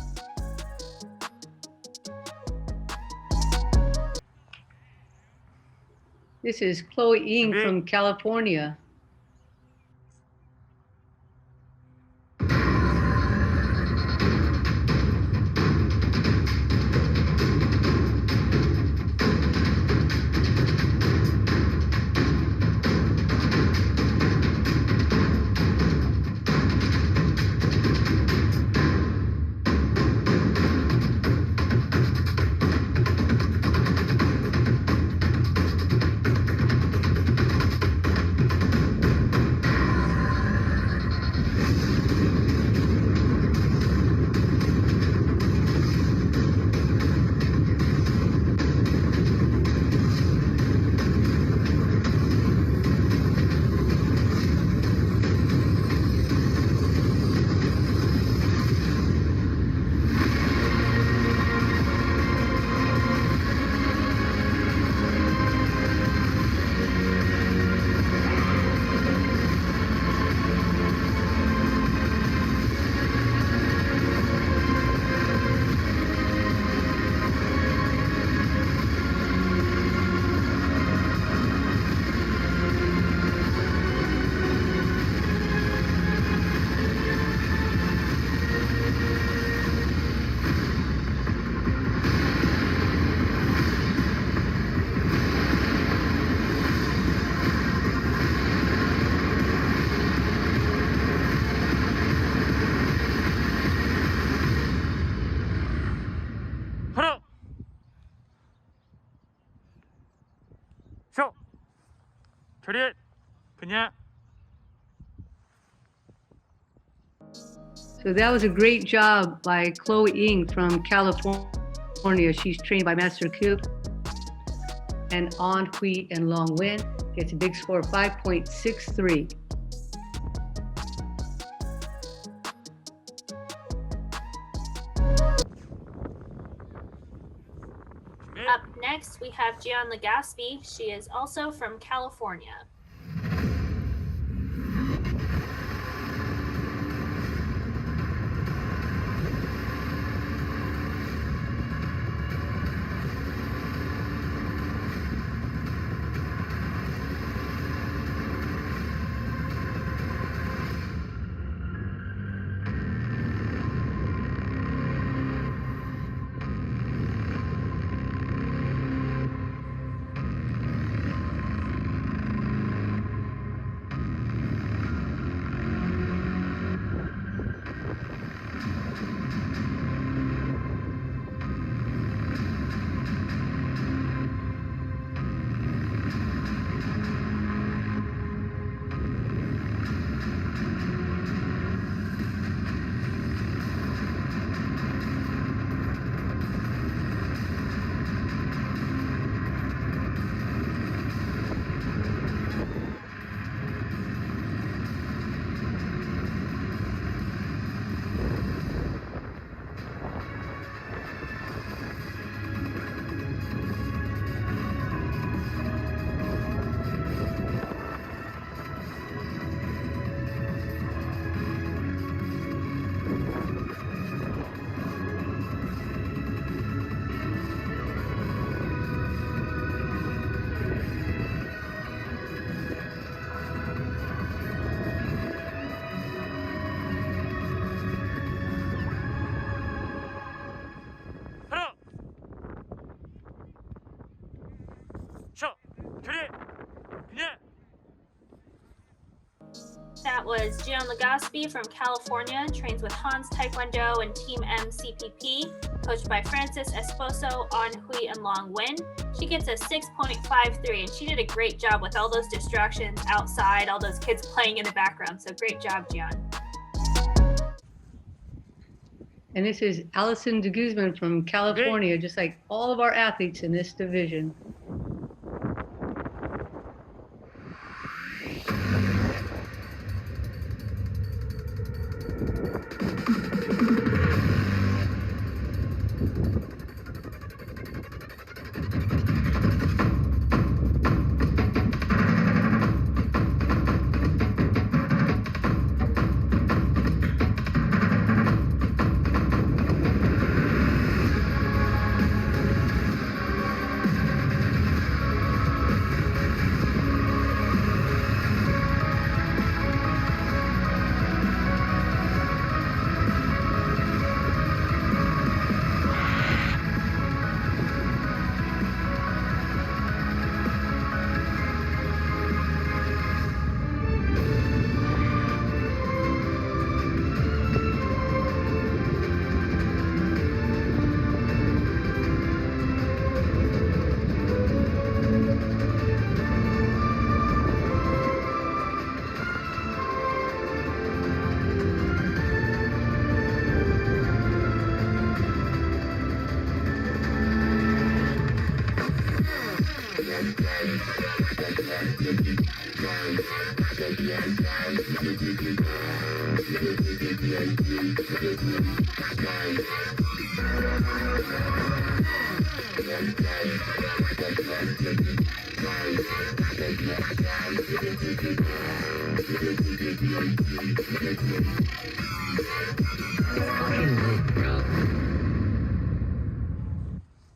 This is Chloe Ying 준비. from California. 하나. 쇼. 처리. 그냥. So that was a great job by Chloe Ying from California. She's trained by Master Coop and On Hui and Long Win. Gets a big score of 5.63. Up next, we have Gian Legaspi. She is also from California. That was Gian Legaspi from California, trains with Hans Taekwondo and Team MCPP, coached by Francis Esposo, On Hui, and Long Win. She gets a 6.53, and she did a great job with all those distractions outside, all those kids playing in the background. So great job, Gian. And this is Allison de Guzman from California, just like all of our athletes in this division.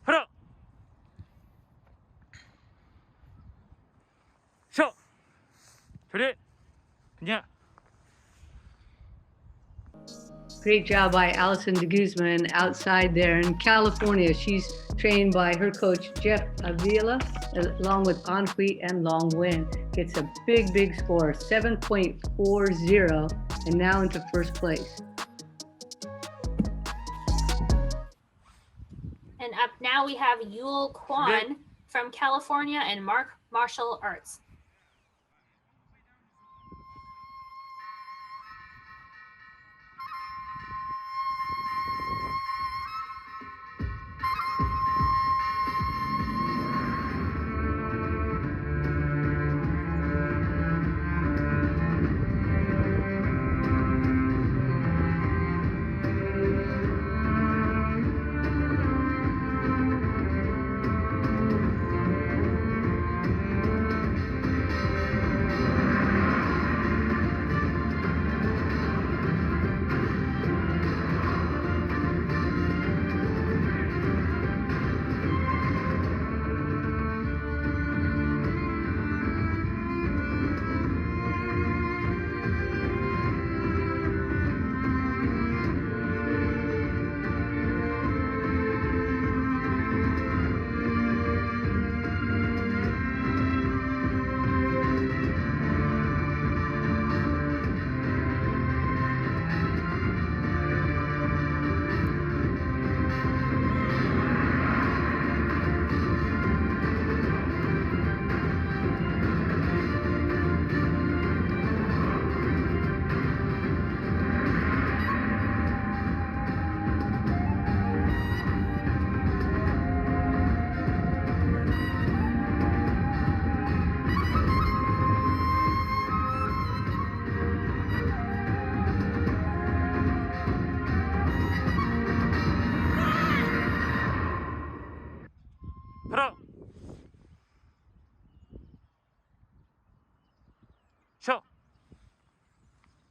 하나, 셔, ready, 그냥. Great job by Allison de Guzman outside there in California. She's trained by her coach, Jeff Avila, along with An Hui and Long Wen. Gets a big score, 7.40, and now into first place. And up now we have Yul Kwan from California and Mark Martial Arts. 하나, 셔,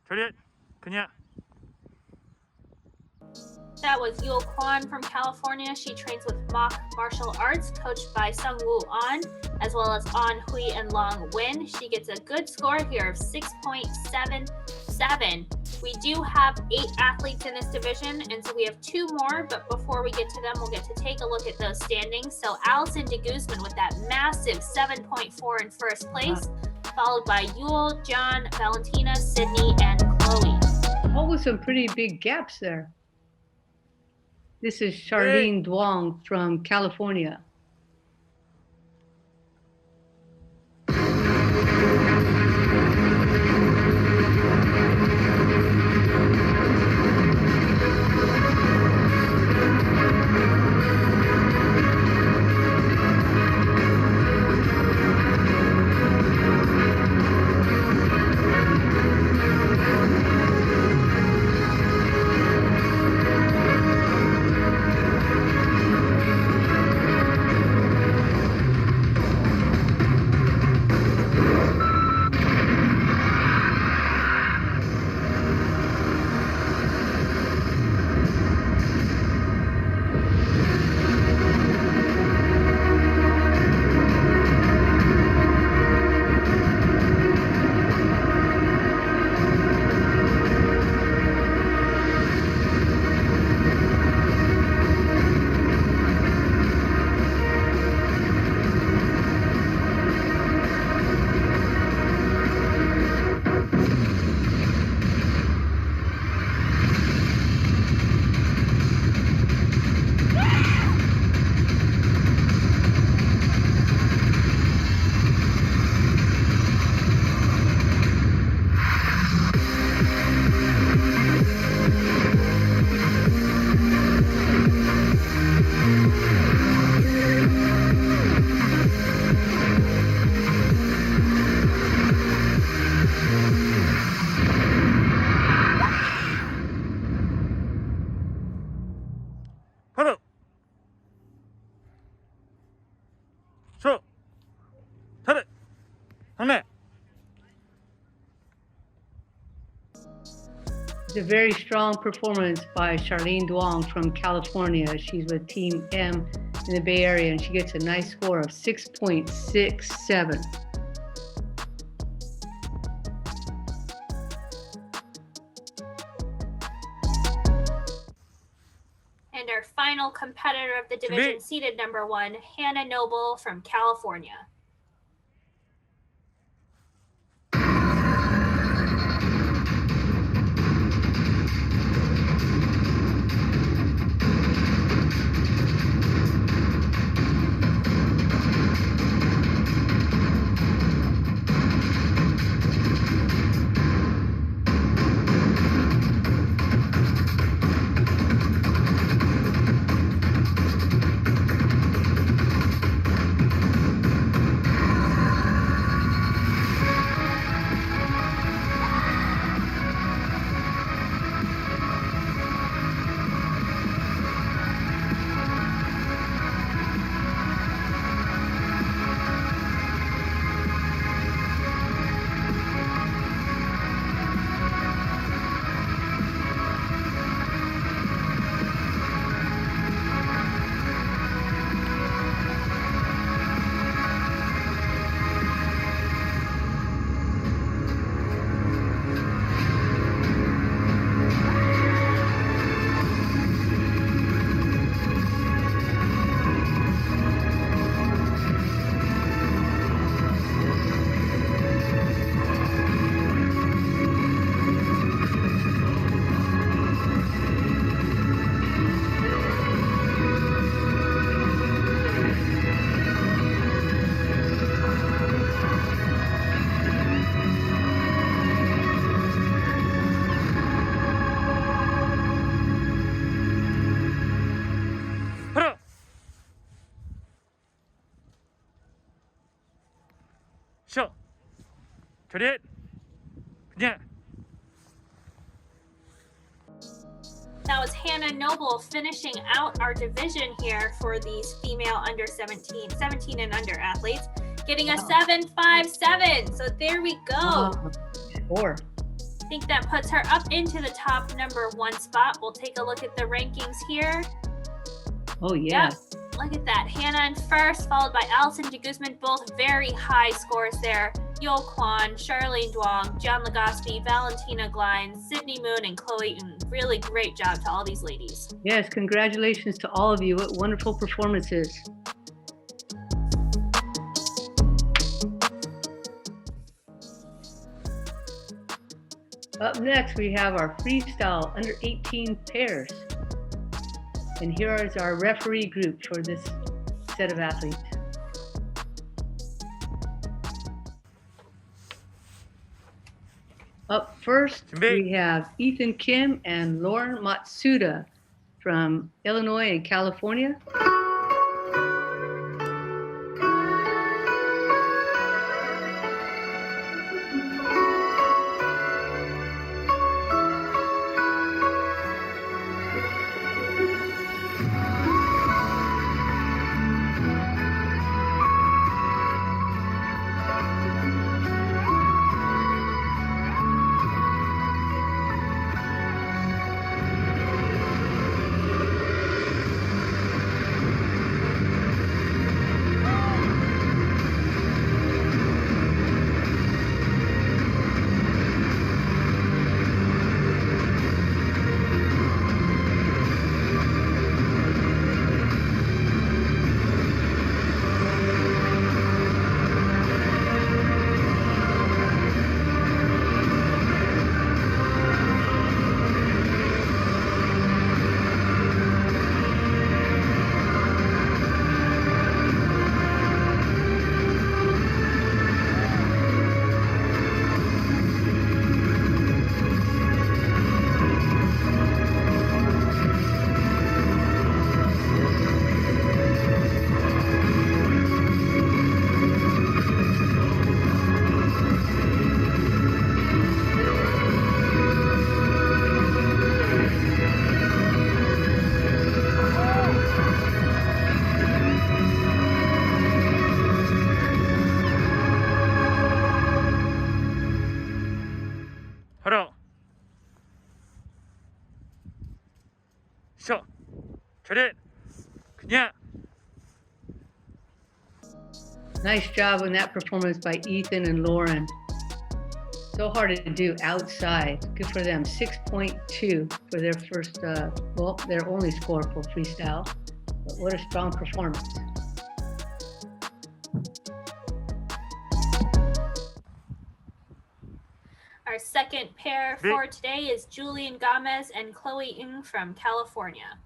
ready, 그냥. That was Yul Kwan from California. She trains with Mock Martial Arts, coached by Sung-Woo An, as well as An Hui and Long Wen. She gets a good score here of 6.77. We do have 8 athletes in this division, and so we have 2 more, but before we get to them, we'll get to take a look at those standings. So Allison de Guzman with that massive 7.4 in first place, followed by Yul, John, Valentina, Sydney, and Chloe. Oh, with some pretty big gaps there. This is Charlene Duong from California. 경례. It's a very strong performance by Charlene Duong from California. She's with Team M in the Bay Area, and she gets a nice score of 6.67. And our final competitor of the division, seated number 1, Hannah Noble from California. 쉬어. 조릿. 그냥. That was Hannah Noble finishing out our division here for these female under 17 and under athletes, getting a 7.57. So there we go. Score. I think that puts her up into the top number 1 spot. We'll take a look at the rankings here. Oh, yeah. Yep. Look at that. Hannah in first, followed by Allison de Guzman, both very high scores there. Yo Kwan, Charlene Duong, John Legaspi, Valentina Glein, Sydney Moon, and Chloe Eaton. Really great job to all these ladies. Yes, congratulations to all of you. What wonderful performances. Up next, we have our freestyle under 18 pairs. And here is our referee group for this set of athletes. Up first, we have Ethan Kim and Lauren Matsuda from Illinois and California. 바로 쇼 차렷 그냥 Nice job on that performance by Ethan and Lauren. So hard to do outside. Good for them. 6.2 for their first, their only score for freestyle. But what a strong performance. Our second pair for today is Julian Gomez and Chloe Ng from California.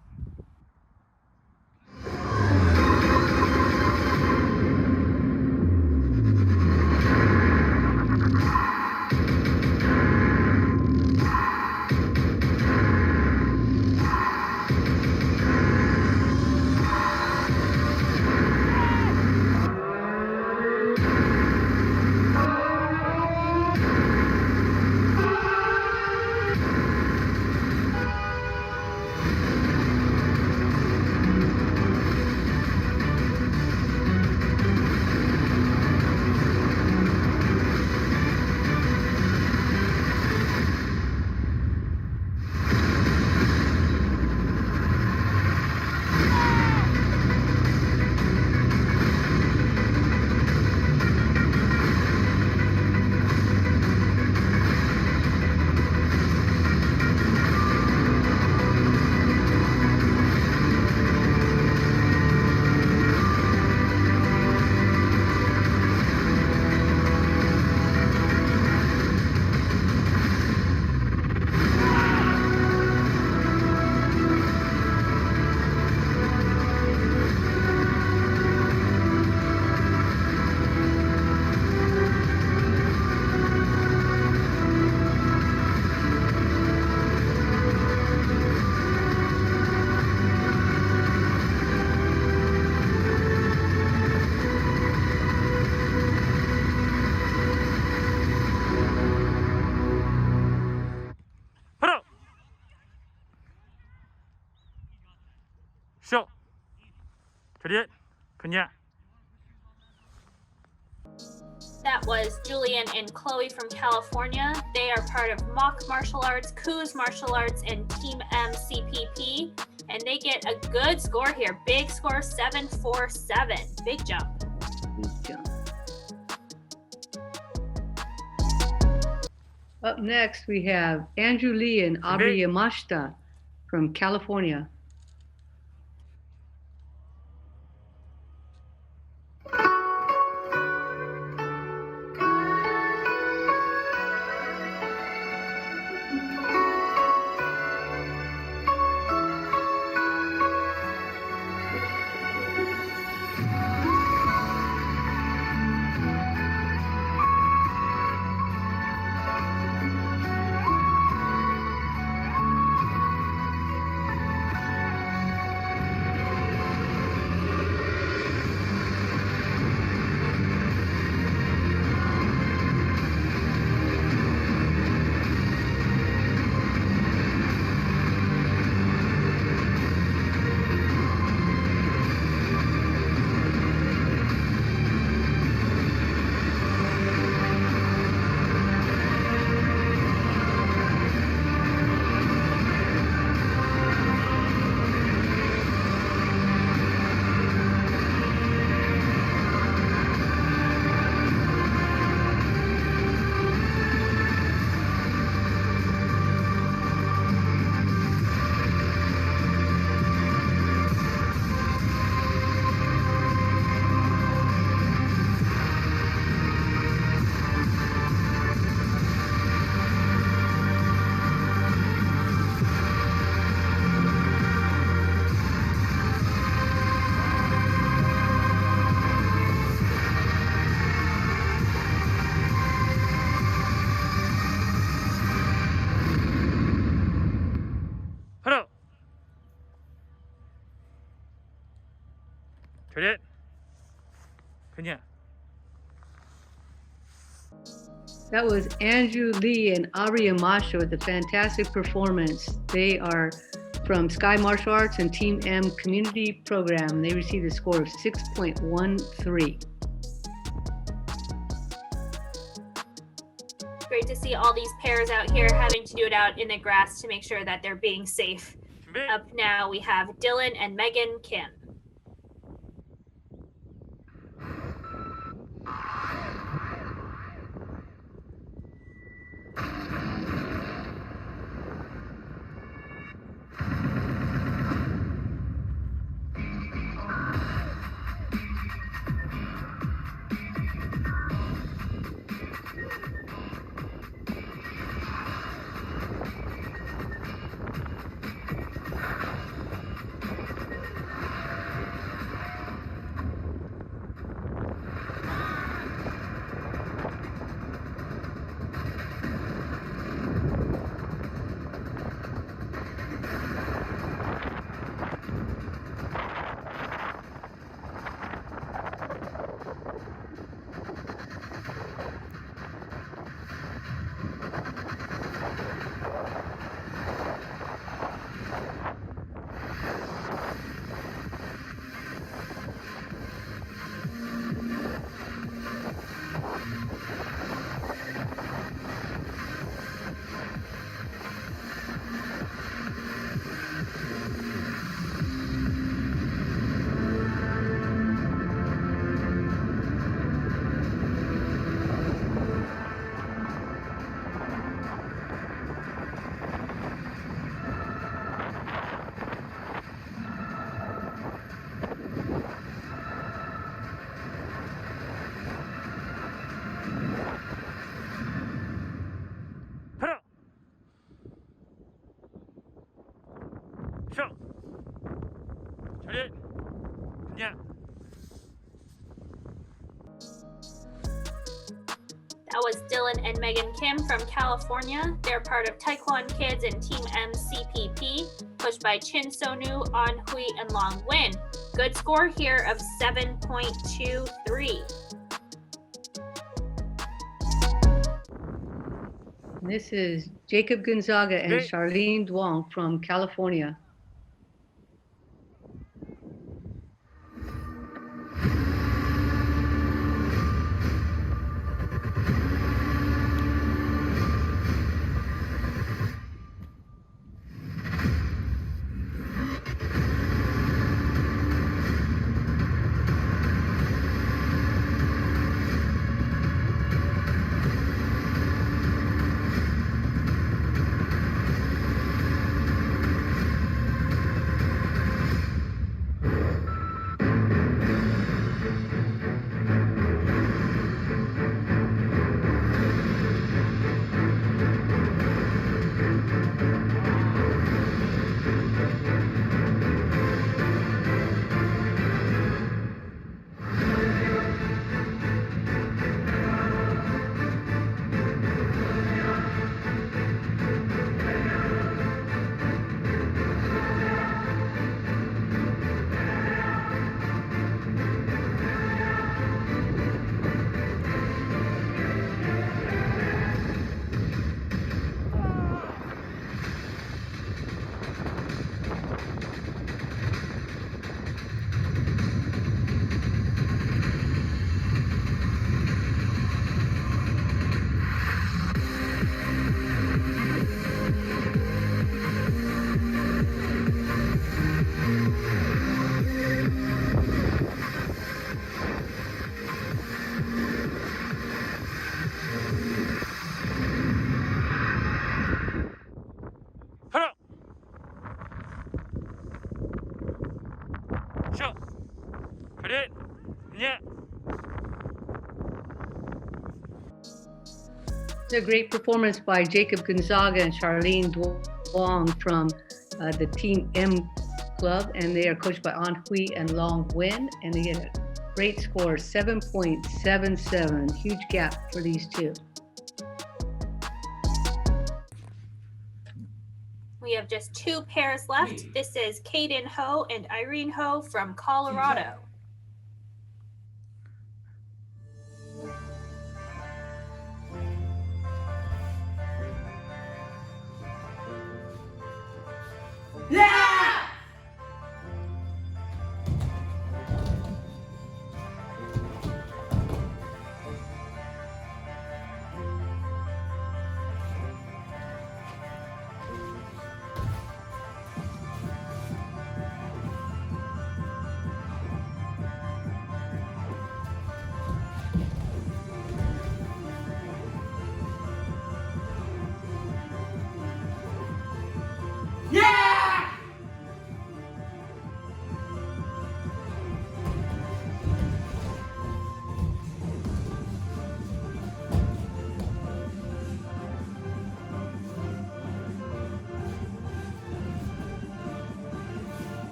쇼 차렷 그냥 That was Julian and Chloe from California. They are part of Mock Martial Arts, Coos Martial Arts, and Team MCPP. And they get a good score here. Big score, 747. Big jump. Big jump. Up next, we have Andrew Lee and Aubrey Yamashita from California. 차렷 그냥 That was Andrew Lee and Aubrey Yamashita with a fantastic performance. They are from Sky Martial Arts and Team M Community Program. They received a score of 6.13. great to see all these pairs out here having to do it out in the grass to make sure that they're being safe. Up now we have Dylan and Megan Kim. That was Dylan and Megan Kim from California. They're part of Taekwon Kids and Team MCPP, pushed by Chin Sonu, An Hui, and Long Win. Good score here of 7.23. This is Jacob Gonzaga and Charlene Duong from California. It's a great performance by Jacob Gonzaga and Charlene Duong from the Team M Club, and they are coached by An Hui and Long Win, and they get a great score, 7.77. Huge gap for these two. We have just two pairs left. This is Kaden Ho and Irene Ho from Colorado. Yeah!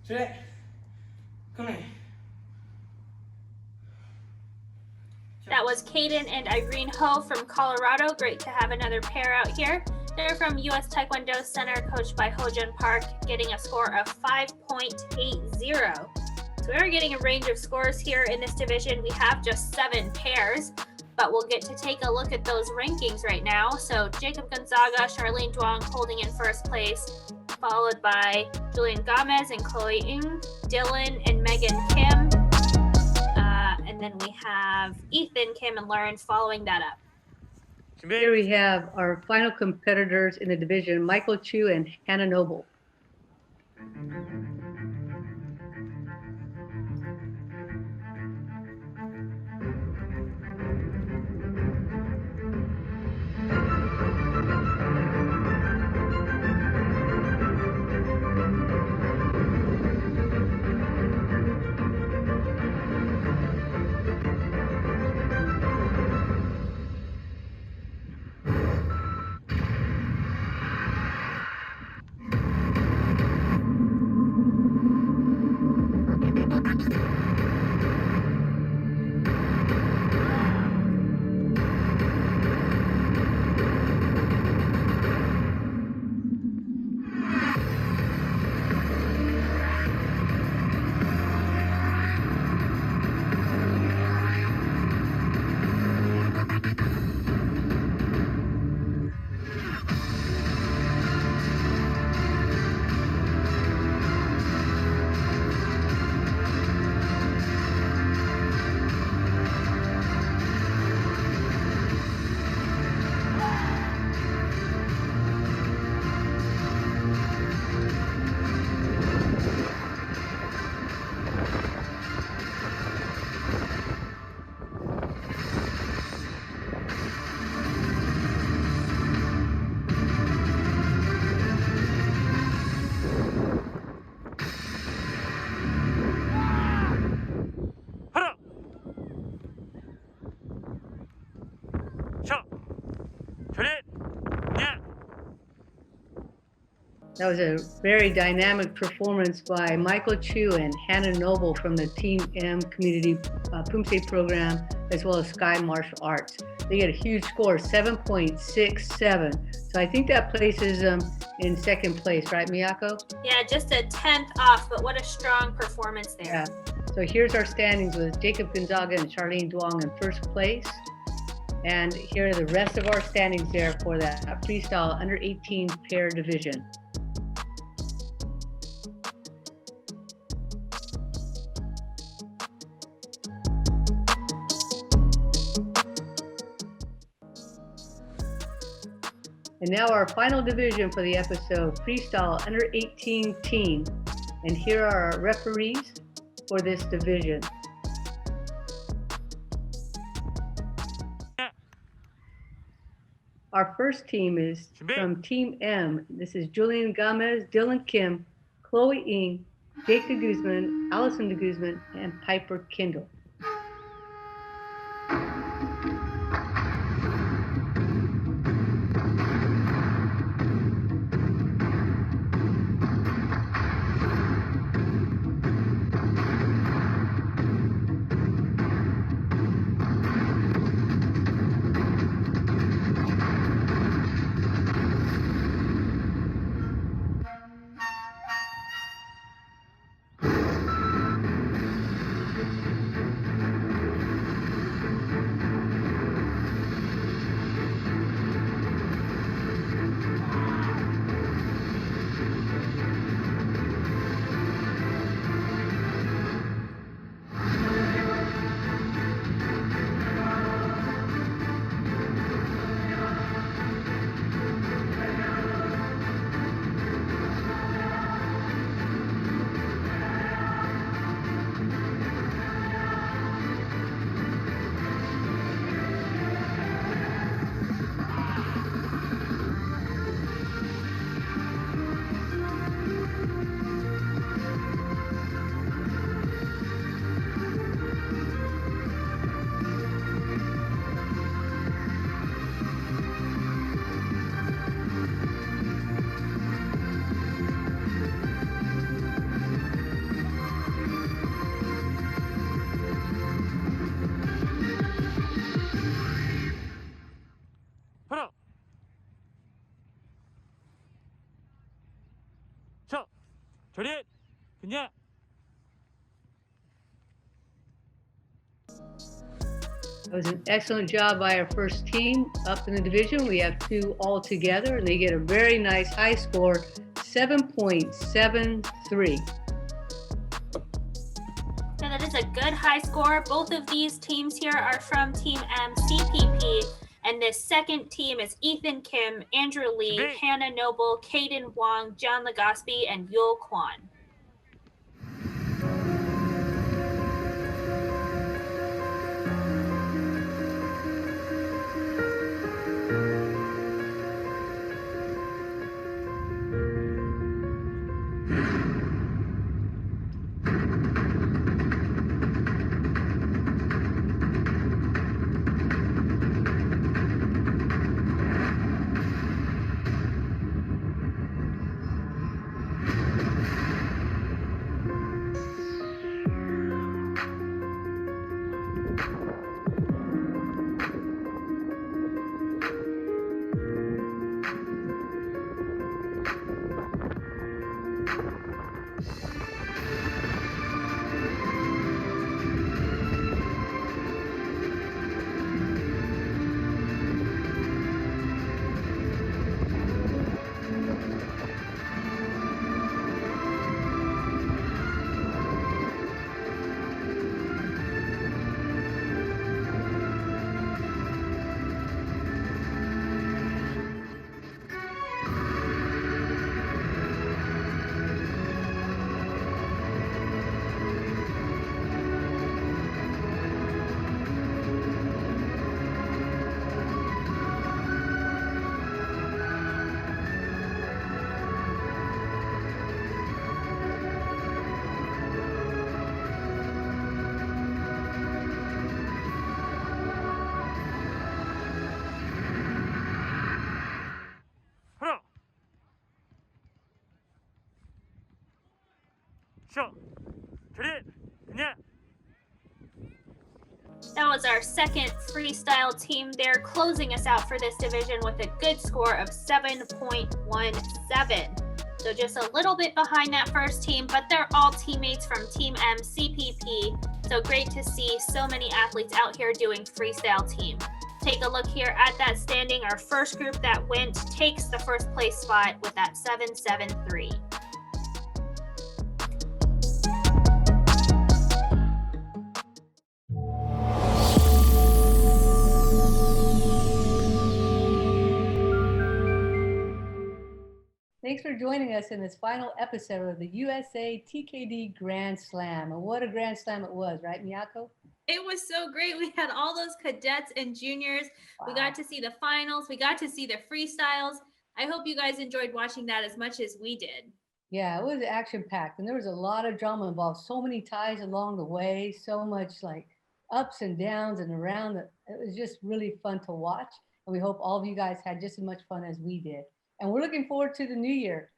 Cadet, come here. That was Caden and Irene Ho from Colorado. Great to have another pair out here. They're from U.S. Taekwondo Center, coached by Hojun Park, getting a score of 5.80. So we are getting a range of scores here in this division. We have just 7 pairs, but we'll get to take a look at those rankings right now. So Jacob Gonzaga, Charlene Duong holding in first place, followed by Julian Gomez and Chloe Ng, Dylan and Megan Kim. And then we have Ethan, Kim, and Lauren following that up. Here we have our final competitors in the division, Michael Chu and Hannah Noble. That was a very dynamic performance by Michael Chu and Hannah Noble from the Team M Community Poomsae program, as well as Sky Martial Arts. They get a huge score, 7.67. So I think that places them in second place, right, Miyako? Yeah, just a 10th off, but what a strong performance there. Yeah. So here's our standings with Jacob Gonzaga and Charlene Duong in first place. And here are the rest of our standings there for that freestyle under 18 pair division. And now our final division for the episode, freestyle under 18 team. And here are our referees for this division. Our first team is from Team M. This is Julian Gomez, Dylan Kim, Chloe Ng, Jake de Guzman, Allison de Guzman, and Piper Kindle. 셔. 차렷. 그냥. It was an excellent job by our first team up in the division. We have 2 all together. They get a very nice high score, 7.73. Yeah, that is a good high score. Both of these teams here are from Team CPP, and this second team is Ethan Kim, Andrew Lee, Hannah Noble, Caden Wong, John Legaspi, and Yul Kwan. 하나. 셔. 차렷. 그냥. That was our second freestyle team. They're closing us out for this division with a good score of 7.17. So just a little bit behind that first team, but they're all teammates from Team CPP. So great to see so many athletes out here doing freestyle team. Take a look here at that standing. Our first group that went takes the first place spot with that 7.73. Thanks for joining us in this final episode of the USA TKD Grand Slam. And what a Grand Slam it was, right, Miyako? It was so great. We had all those cadets and juniors. Wow. We got to see the finals. We got to see the freestyles. I hope you guys enjoyed watching that as much as we did. Yeah, it was action-packed, and there was a lot of drama involved. So many ties along the way, so much like ups and downs and around. It was just really fun to watch. And we hope all of you guys had just as much fun as we did. And we're looking forward to the new year.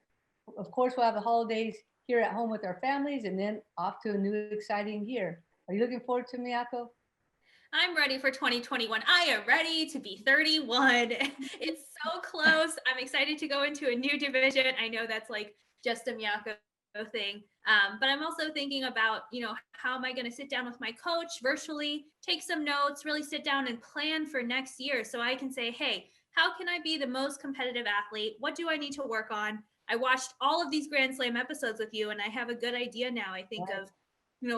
Of course, we'll have the holidays here at home with our families and then off to a new exciting year. Are you looking forward to it, Miyako? I'm ready for 2021. I am ready to be 31. It's so close. I'm excited to go into a new division. I know that's like just a Miyako thing. But I'm also thinking about, how am I going to sit down with my coach virtually, take some notes, really sit down and plan for next year so I can say, hey, how can I be the most competitive athlete? What do I need to work on? I watched all of these Grand Slam episodes with you, and I have a good idea now, I think, of,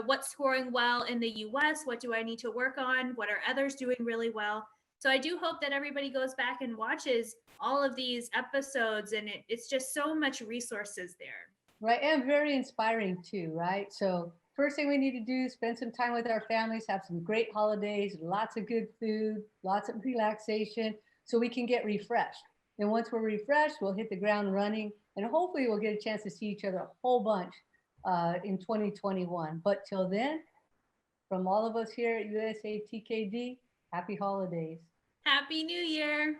what's scoring well in the US, what do I need to work on? What are others doing really well? So I do hope that everybody goes back and watches all of these episodes, and it's just so much resources there. Right, and very inspiring too, right? So first thing we need to do is spend some time with our families, have some great holidays, lots of good food, lots of relaxation, so we can get refreshed. And once we're refreshed, we'll hit the ground running, and hopefully we'll get a chance to see each other a whole bunch in 2021. But till then, from all of us here at USA TKD, happy holidays. Happy New Year.